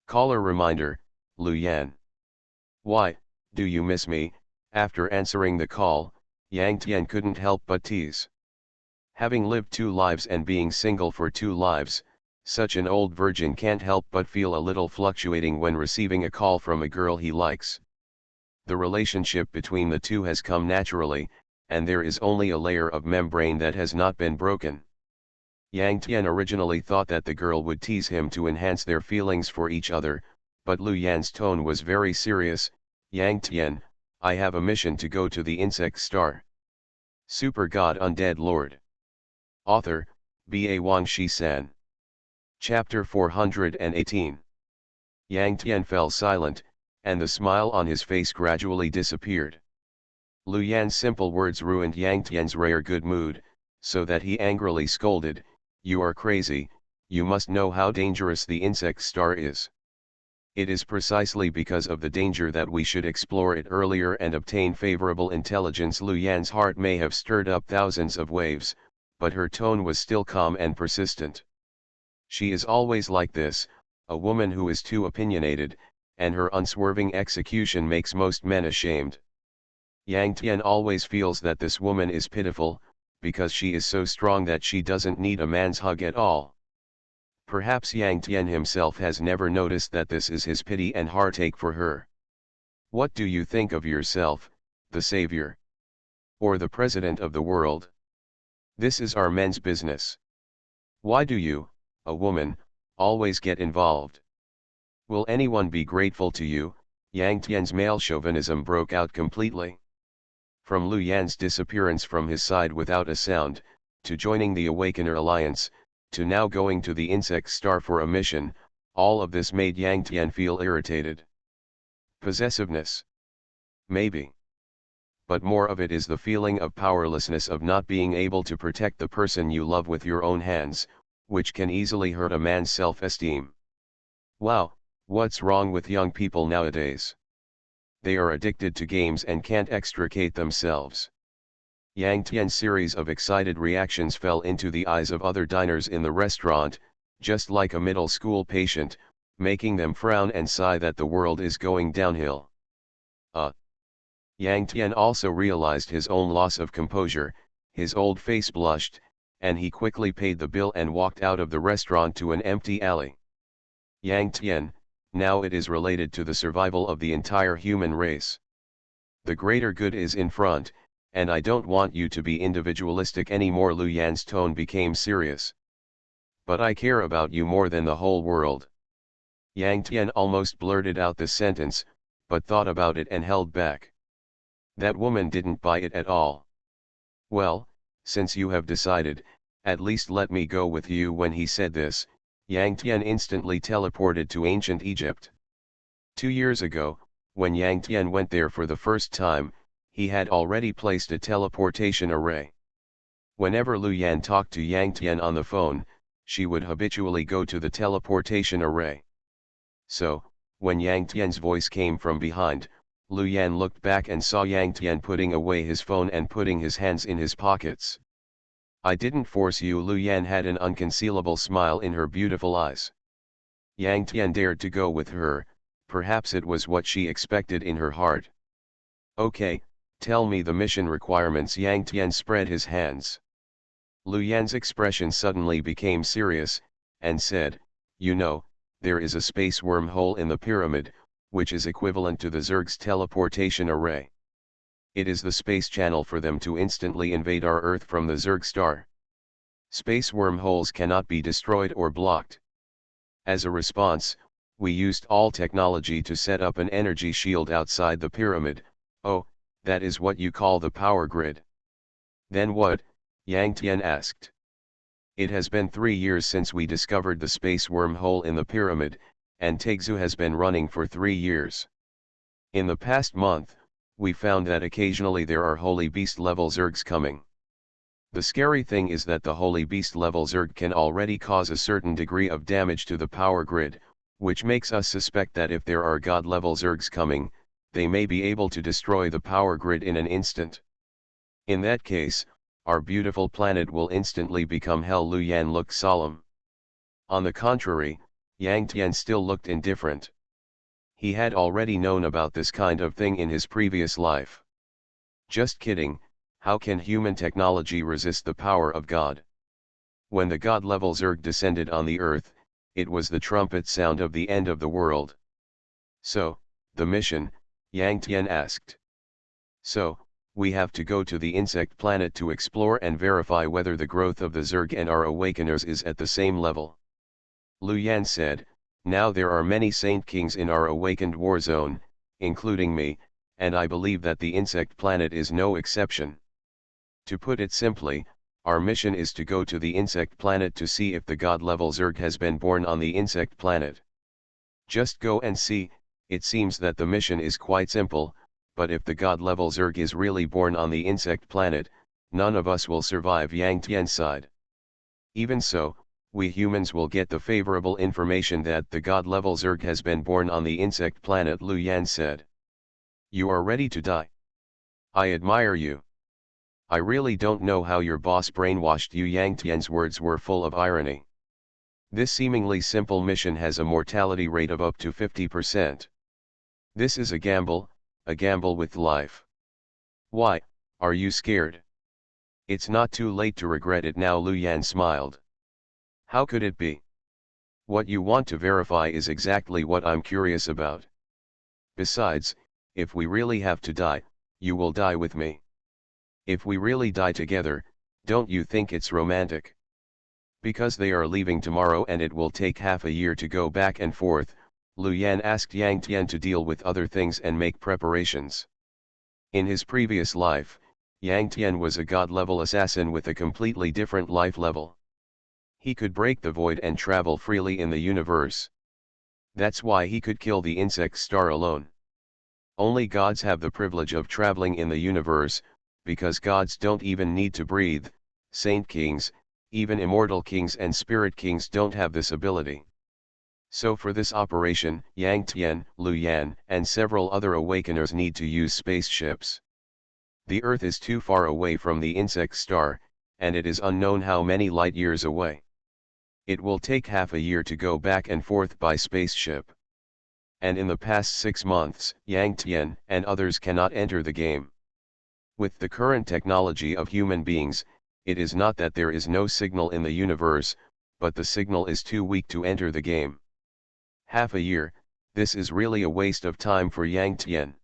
Caller reminder, Lu Yan. Why, do you miss me? After answering the call, Yang Tian couldn't help but tease. Having lived 2 lives and being single for 2 lives, such an old virgin can't help but feel a little fluctuating when receiving a call from a girl he likes. The relationship between the two has come naturally, and there is only a layer of membrane that has not been broken. Yang Tian originally thought that the girl would tease him to enhance their feelings for each other, but Lu Yan's tone was very serious. Yang Tian, I have a mission to go to the insect star. Super God Undead Lord. Author, B.A. Wang Shi-san. Chapter 418. Yang Tian fell silent, and the smile on his face gradually disappeared. Lu Yan's simple words ruined Yang Tian's rare good mood, so that he angrily scolded, "You are crazy, you must know how dangerous the insect star is. It is precisely because of the danger that we should explore it earlier and obtain favorable intelligence." Lu Yan's heart may have stirred up thousands of waves, but her tone was still calm and persistent. She is always like this, a woman who is too opinionated, and her unswerving execution makes most men ashamed. Yang Tian always feels that this woman is pitiful, because she is so strong that she doesn't need a man's hug at all. Perhaps Yang Tian himself has never noticed that this is his pity and heartache for her. What do you think of yourself, the savior? Or the president of the world? This is our men's business. Why do you, a woman, always get involved? Will anyone be grateful to you? Yang Tian's male chauvinism broke out completely. From Lu Yan's disappearance from his side without a sound, to joining the Awakener Alliance, to now going to the insect star for a mission, all of this made Yang Tian feel irritated. Possessiveness? Maybe. But more of it is the feeling of powerlessness of not being able to protect the person you love with your own hands, which can easily hurt a man's self-esteem. Wow, what's wrong with young people nowadays? They are addicted to games and can't extricate themselves. Yang Tian's series of excited reactions fell into the eyes of other diners in the restaurant, just like a middle school patient, making them frown and sigh that the world is going downhill. Yang Tian also realized his own loss of composure, his old face blushed, and he quickly paid the bill and walked out of the restaurant to an empty alley. Yang Tian, now it is related to the survival of the entire human race. The greater good is in front, and I don't want you to be individualistic anymore. Lu Yan's tone became serious. But I care about you more than the whole world. Yang Tian almost blurted out the sentence, but thought about it and held back. That woman didn't buy it at all. Well, since you have decided, at least let me go with you. When he said this, Yang Tian instantly teleported to ancient Egypt. 2 years ago, when Yang Tian went there for the first time, he had already placed a teleportation array. Whenever Lu Yan talked to Yang Tian on the phone, she would habitually go to the teleportation array. So, when Yang Tian's voice came from behind, Lu Yan looked back and saw Yang Tian putting away his phone and putting his hands in his pockets. I didn't force you. Lu Yan had an unconcealable smile in her beautiful eyes. Yang Tian dared to go with her, perhaps it was what she expected in her heart. Okay, tell me the mission requirements. Yang Tian spread his hands. Lu Yan's expression suddenly became serious, and said, you know, there is a space wormhole in the pyramid, which is equivalent to the Zerg's teleportation array. It is the space channel for them to instantly invade our Earth from the Zerg star. Space wormholes cannot be destroyed or blocked. As a response, we used all technology to set up an energy shield outside the pyramid. Oh, that is what you call the power grid. Then what? Yang Tian asked. It has been 3 years since we discovered the space wormhole in the pyramid, and Tegzu has been running for 3 years. In the past month, we found that occasionally there are Holy Beast level Zergs coming. The scary thing is that the Holy Beast level Zerg can already cause a certain degree of damage to the power grid, which makes us suspect that if there are God level Zergs coming, they may be able to destroy the power grid in an instant. In that case, our beautiful planet will instantly become hell. Lu Yan looked solemn. On the contrary, Yang Tian still looked indifferent. He had already known about this kind of thing in his previous life. Just kidding, how can human technology resist the power of God? When the God-level Zerg descended on the earth, it was the trumpet sound of the end of the world. So, the mission? Yang Tian asked. So, we have to go to the insect planet to explore and verify whether the growth of the Zerg and our awakeners is at the same level. Lu Yan said, now there are many Saint Kings in our awakened war zone, including me, and I believe that the insect planet is no exception. To put it simply, our mission is to go to the insect planet to see if the God-level Zerg has been born on the insect planet. Just go and see. It seems that the mission is quite simple, but if the God-level Zerg is really born on the insect planet, none of us will survive. Yang Tian sighed. Even so, we humans will get the favorable information that the God-level Zerg has been born on the insect planet. Lu Yan said. You are ready to die. I admire you. I really don't know how your boss brainwashed you. Yang Tian's words were full of irony. This seemingly simple mission has a mortality rate of up to 50%. This is a gamble with life. Why, are you scared? It's not too late to regret it now. Lu Yan smiled. How could it be? What you want to verify is exactly what I'm curious about. Besides, if we really have to die, you will die with me. If we really die together, don't you think it's romantic? Because they are leaving tomorrow and it will take half a year to go back and forth, Lu Yan asked Yang Tian to deal with other things and make preparations. In his previous life, Yang Tian was a god-level assassin with a completely different life level. He could break the void and travel freely in the universe. That's why he could kill the insect star alone. Only gods have the privilege of traveling in the universe, because gods don't even need to breathe. Saint kings, even immortal kings and spirit kings don't have this ability. So for this operation, Yang Tian, Lu Yan, and several other awakeners need to use spaceships. The Earth is too far away from the insect star, and it is unknown how many light years away. It will take half a year to go back and forth by spaceship. And in the past 6 months, Yang Tian and others cannot enter the game. With the current technology of human beings, it is not that there is no signal in the universe, but the signal is too weak to enter the game. Half a year, this is really a waste of time for Yang Tian.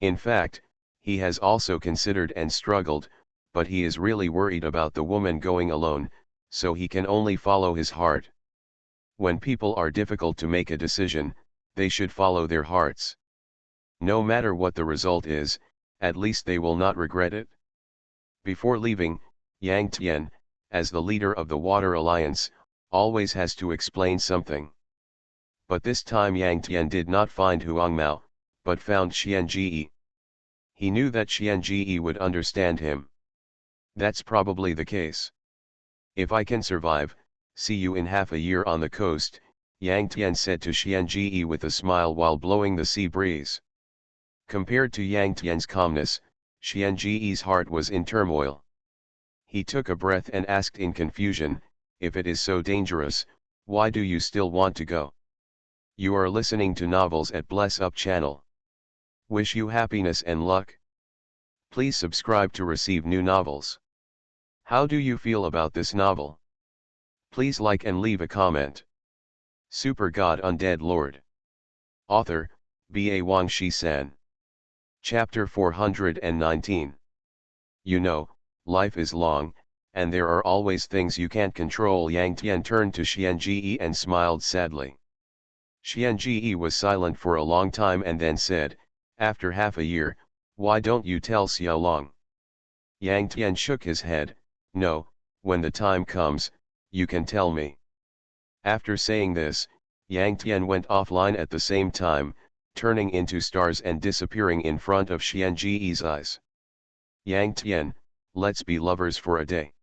In fact, he has also considered and struggled, but he is really worried about the woman going alone, so he can only follow his heart. When people are difficult to make a decision, they should follow their hearts. No matter what the result is, at least they will not regret it. Before leaving, Yang Tian, as the leader of the Water Alliance, always has to explain something. But this time Yang Tian did not find Huang Mao, but found Xian Ji. He knew that Xian Ji would understand him. That's probably the case. If I can survive, see you in half a year on the coast, Yang Tian said to Xian Ji with a smile while blowing the sea breeze. Compared to Yang Tian's calmness, Xian Ji's heart was in turmoil. He took a breath and asked in confusion, if it is so dangerous, why do you still want to go? You are listening to novels at Bless Up channel. Wish you happiness and luck. Please subscribe to receive new novels. How do you feel about this novel? Please like and leave a comment. Super God Undead Lord. Author, Ba Wangshi-san. Chapter 419. You know, life is long, and there are always things you can't control. Yang Tian turned to Xianji and smiled sadly. Xianji was silent for a long time and then said, after half a year, why don't you tell Xiaolong? Yang Tian shook his head, no, when the time comes, you can tell me. After saying this, Yang Tian went offline at the same time, turning into stars and disappearing in front of Xianji's eyes. Yang Tian, let's be lovers for a day.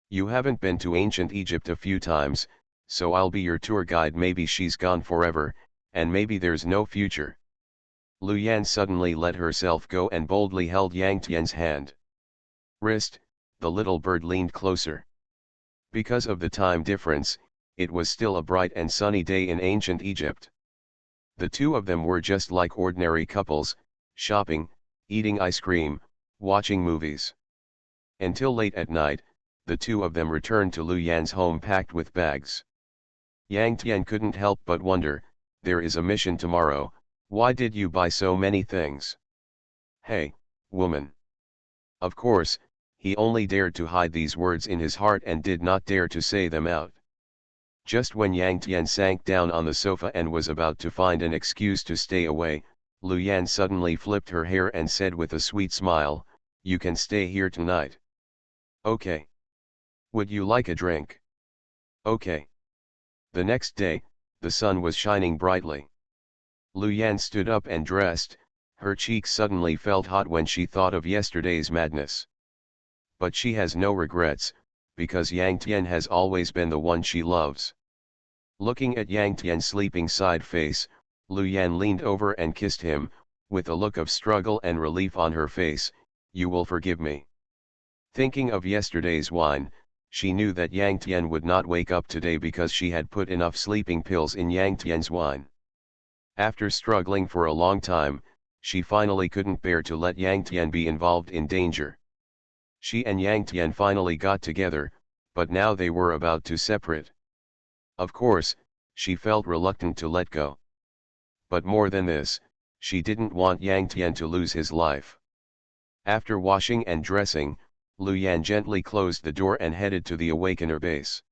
You haven't been to ancient Egypt a few times, so I'll be your tour guide. Maybe she's gone forever, and maybe there's no future. Lu Yan suddenly let herself go and boldly held Yang Tian's hand. Wrist, the little bird leaned closer. Because of the time difference, it was still a bright and sunny day in ancient Egypt. The two of them were just like ordinary couples, shopping, eating ice cream, watching movies. Until late at night, the two of them returned to Lu Yan's home packed with bags. Yang Tian couldn't help but wonder, there is a mission tomorrow, why did you buy so many things? Hey, woman. Of course, he only dared to hide these words in his heart and did not dare to say them out. Just when Yang Tian sank down on the sofa and was about to find an excuse to stay away, Lu Yan suddenly flipped her hair and said with a sweet smile, you can stay here tonight. Okay. Would you like a drink? Okay. The next day, the sun was shining brightly. Lu Yan stood up and dressed, her cheeks suddenly felt hot when she thought of yesterday's madness. But she has no regrets, because Yang Tian has always been the one she loves. Looking at Yang Tian's sleeping side face, Lu Yan leaned over and kissed him, with a look of struggle and relief on her face, you will forgive me. Thinking of yesterday's wine, she knew that Yang Tian would not wake up today because she had put enough sleeping pills in Yang Tian's wine. After struggling for a long time, she finally couldn't bear to let Yang Tian be involved in danger. She and Yang Tian finally got together, but now they were about to separate. Of course, she felt reluctant to let go. But more than this, she didn't want Yang Tian to lose his life. After washing and dressing, Lu Yan gently closed the door and headed to the Awakener base.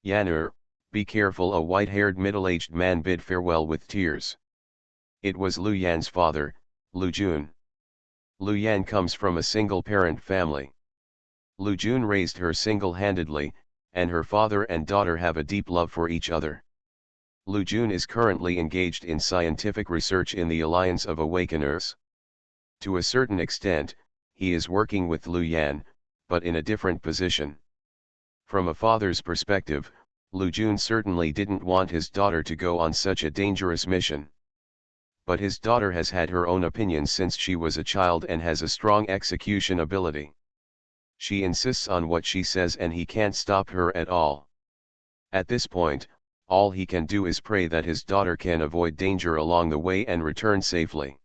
Yanner, be careful, a white-haired middle-aged man bid farewell with tears. It was Lu Yan's father, Lu Jun. Lu Yan comes from a single-parent family. Lu Jun raised her single-handedly, and her father and daughter have a deep love for each other. Lu Jun is currently engaged in scientific research in the Alliance of Awakeners. To a certain extent, he is working with Lu Yan, but in a different position. From a father's perspective, Lu Jun certainly didn't want his daughter to go on such a dangerous mission. But his daughter has had her own opinions since she was a child and has a strong execution ability. She insists on what she says and he can't stop her at all. At this point, all he can do is pray that his daughter can avoid danger along the way and return safely.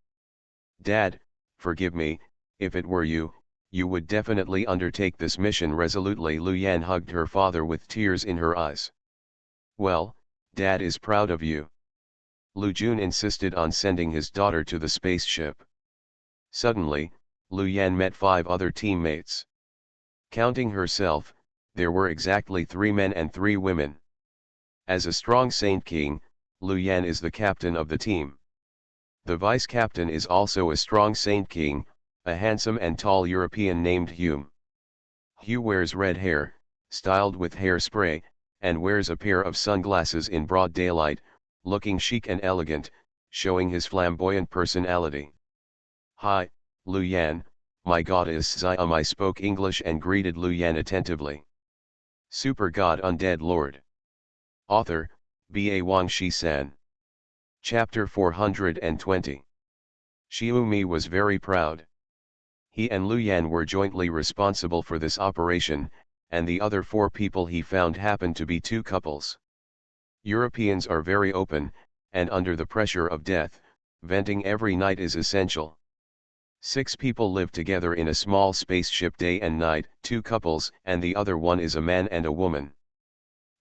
Dad, forgive me, if it were you, you would definitely undertake this mission resolutely. Lu Yan hugged her father with tears in her eyes. Well, Dad is proud of you. Lu Jun insisted on sending his daughter to the spaceship. Suddenly, Lu Yan met 5 other teammates. Counting herself, there were exactly 3 men and 3 women. As a strong Saint King, Lu Yan is the captain of the team. The vice captain is also a strong Saint King, a handsome and tall European named Hume. Hugh wears red hair, styled with hairspray, and wears a pair of sunglasses in broad daylight, looking chic and elegant, showing his flamboyant personality. Hi, Lu Yan, my goddess I spoke English and greeted Lu Yan attentively. Super God Undead Lord. Author, Ba Wangshi-san. Chapter 420. Xiaomi was very proud. He and Lu Yan were jointly responsible for this operation, and the other 4 people he found happened to be 2 couples. Europeans are very open, and under the pressure of death, venting every night is essential. 6 people live together in a small spaceship day and night, 2 couples, and the other one is a man and a woman.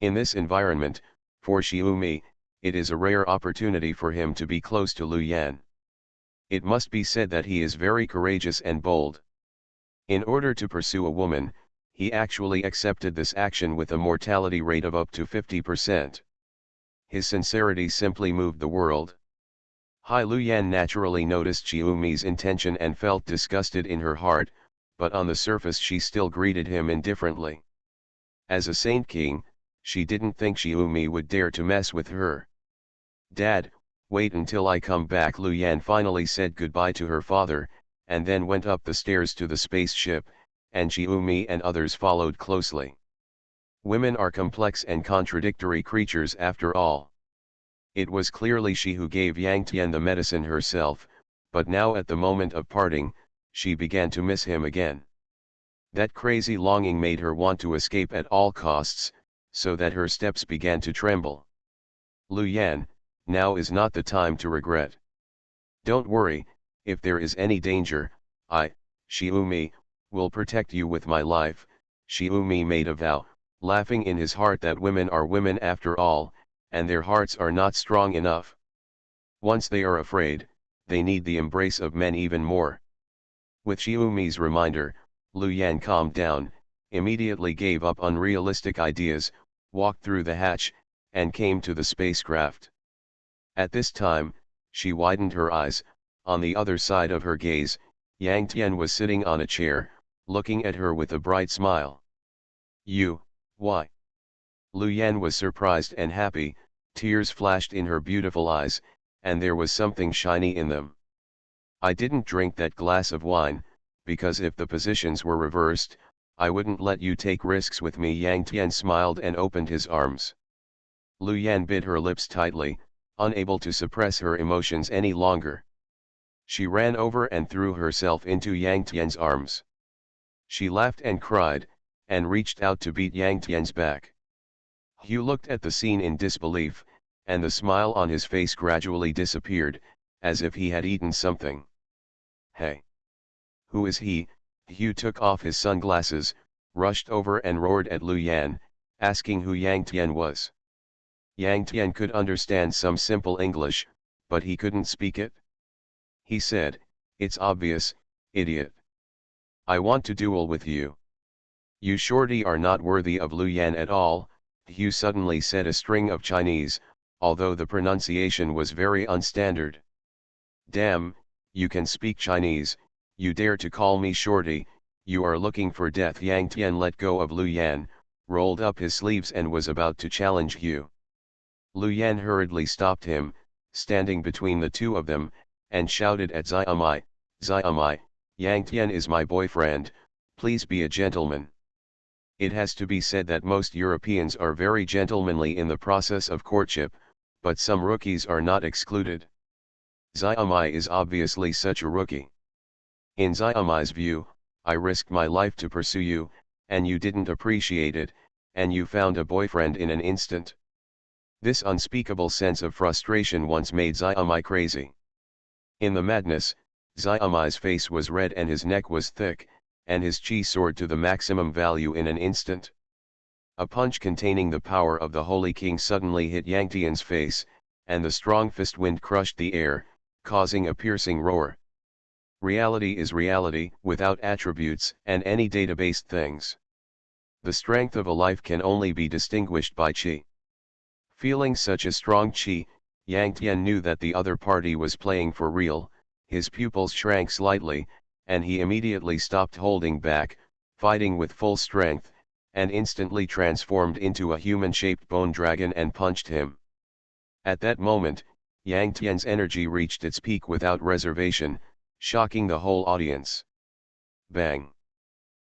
In this environment, For Xiaomi, it is a rare opportunity for him to be close to Lu Yan. It must be said that he is very courageous and bold. In order to pursue a woman, he actually accepted this action with a mortality rate of up to 50%. His sincerity simply moved the world. Lu Yan naturally noticed Xiaomi's intention and felt disgusted in her heart, but on the surface she still greeted him indifferently. As a saint king, she didn't think Xiaomi would dare to mess with her. "Dad, wait until I come back." Lu Yan finally said goodbye to her father, and then went up the stairs to the spaceship, and Xiaomi and others followed closely. Women are complex and contradictory creatures after all. It was clearly she who gave Yang Tian the medicine herself, but now at the moment of parting, she began to miss him again. That crazy longing made her want to escape at all costs, so that her steps began to tremble. "Lu Yan, now is not the time to regret. Don't worry, if there is any danger, I, Xiaomi, will protect you with my life." Xiaomi made a vow, laughing in his heart that women are women after all, and their hearts are not strong enough. Once they are afraid, they need the embrace of men even more. With Xiaomi's reminder, Lu Yan calmed down, immediately gave up unrealistic ideas, walked through the hatch, and came to the spacecraft. At this time, she widened her eyes. On the other side of her gaze, Yang Tian was sitting on a chair, looking at her with a bright smile. Why?" Lu Yan was surprised and happy, tears flashed in her beautiful eyes, and there was something shiny in them. "I didn't drink that glass of wine, because if the positions were reversed, I wouldn't let you take risks with me." Yang Tian smiled and opened his arms. Lu Yan bit her lips tightly, unable to suppress her emotions any longer. She ran over and threw herself into Yang Tian's arms. She laughed and cried, and reached out to beat Yang Tian's back. Hugh looked at the scene in disbelief, and the smile on his face gradually disappeared, as if he had eaten something. "Hey! Who is he?" Hugh took off his sunglasses, rushed over and roared at Lu Yan, asking who Yang Tian was. Yang Tian could understand some simple English, but he couldn't speak it. He said, "It's obvious, idiot. I want to duel with you." "You shorty are not worthy of Lu Yan at all," Hugh suddenly said a string of Chinese, although the pronunciation was very unstandard. "Damn, you can speak Chinese, you dare to call me shorty, you are looking for death." Yang Tian let go of Lu Yan, rolled up his sleeves and was about to challenge Hugh. Lu Yan hurriedly stopped him, standing between the two of them, and shouted at Xiaomi, "Xiaomi, Yang Tian is my boyfriend, please be a gentleman." It has to be said that most Europeans are very gentlemanly in the process of courtship, but some rookies are not excluded. Xiaomi is obviously such a rookie. In Xiaomi's view, I risked my life to pursue you, and you didn't appreciate it, and you found a boyfriend in an instant. This unspeakable sense of frustration once made Xiaomi crazy. In the madness, Xiaomi's face was red and his neck was thick, and his chi soared to the maximum value in an instant. A punch containing the power of the Holy King suddenly hit Yang Tian's face, and the strong fist wind crushed the air, causing a piercing roar. Reality is reality, without attributes and any data-based things. The strength of a life can only be distinguished by chi. Feeling such a strong chi, Yang Tian knew that the other party was playing for real. His pupils shrank slightly, and he immediately stopped holding back, fighting with full strength, and instantly transformed into a human-shaped bone dragon and punched him. At that moment, Yang Tian's energy reached its peak without reservation, shocking the whole audience. Bang!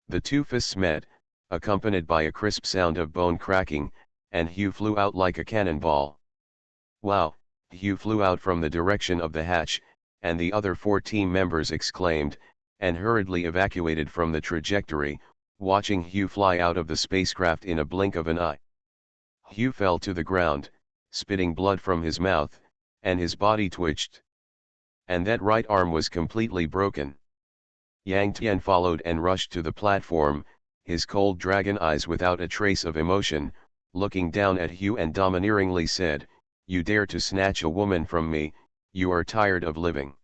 The two fists met, accompanied by a crisp sound of bone cracking, and Hugh flew out like a cannonball. "Wow!" Hugh flew out from the direction of the hatch, and the other 4 team members exclaimed, and hurriedly evacuated from the trajectory, watching Hugh fly out of the spacecraft in a blink of an eye. Hugh fell to the ground, spitting blood from his mouth, and his body twitched. And that right arm was completely broken. Yang Tian followed and rushed to the platform, his cold dragon eyes without a trace of emotion, looking down at Hugh and domineeringly said, "You dare to snatch a woman from me, you are tired of living."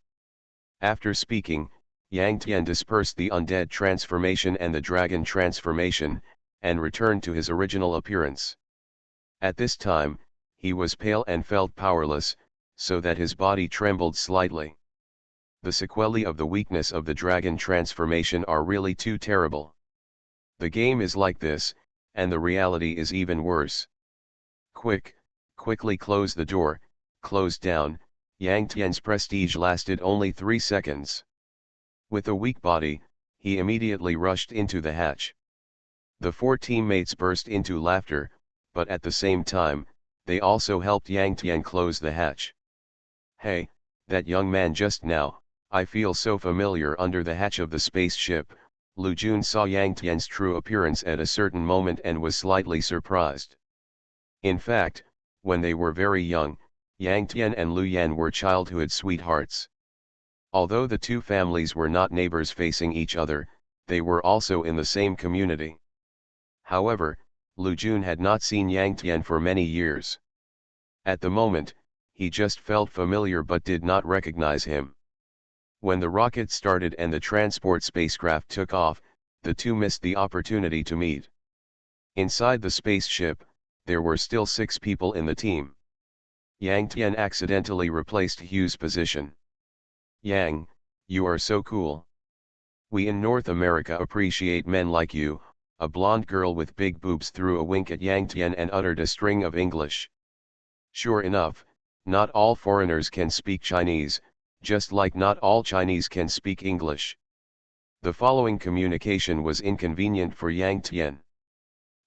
After speaking, Yang Tian dispersed the undead transformation and the dragon transformation, and returned to his original appearance. At this time, he was pale and felt powerless, so that his body trembled slightly. The sequelae of the weakness of the dragon transformation are really too terrible. The game is like this, and the reality is even worse. Quickly close the door. Closed down. Yang Tian's prestige lasted only 3 seconds. With a weak body, he immediately rushed into the hatch. The 4 teammates burst into laughter, but at the same time, they also helped Yang Tian close the hatch. "Hey, that young man just now, I feel so familiar." Under the hatch of the spaceship, Lu Jun saw Yang Tian's true appearance at a certain moment and was slightly surprised. In fact, when they were very young, Yang Tian and Lu Yan were childhood sweethearts. Although the two families were not neighbors facing each other, they were also in the same community. However, Lu Jun had not seen Yang Tian for many years. At the moment, he just felt familiar but did not recognize him. When the rocket started and the transport spacecraft took off, the two missed the opportunity to meet. Inside the spaceship, there were still 6 people in the team. Yang Tian accidentally replaced Hugh's position. "Yang, you are so cool. We in North America appreciate men like you." A blonde girl with big boobs threw a wink at Yang Tian and uttered a string of English. Sure enough, not all foreigners can speak Chinese, just like not all Chinese can speak English. The following communication was inconvenient for Yang Tian.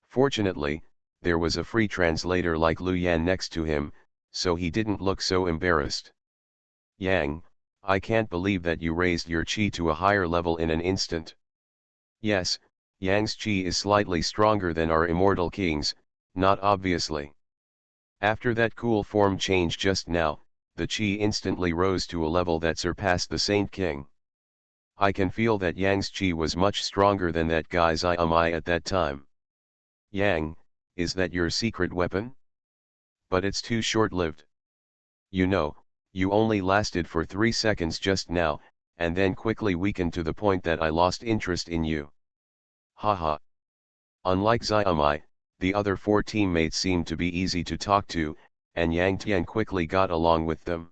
Fortunately, there was a free translator like Lu Yan next to him, so he didn't look so embarrassed. "Yang, I can't believe that you raised your chi to a higher level in an instant." "Yes, Yang's chi is slightly stronger than our immortal king's, not obviously. After that cool form change just now, the chi instantly rose to a level that surpassed the Saint King. I can feel that Yang's chi was much stronger than that guy's I at that time." "Yang, is that your secret weapon? But it's too short-lived. You know, you only lasted for 3 seconds just now, and then quickly weakened to the point that I lost interest in you." Haha. Unlike Xiaomai, the other 4 teammates seemed to be easy to talk to, and Yang Tian quickly got along with them.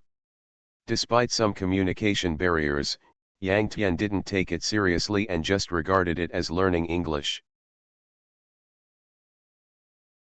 Despite some communication barriers, Yang Tian didn't take it seriously and just regarded it as learning English.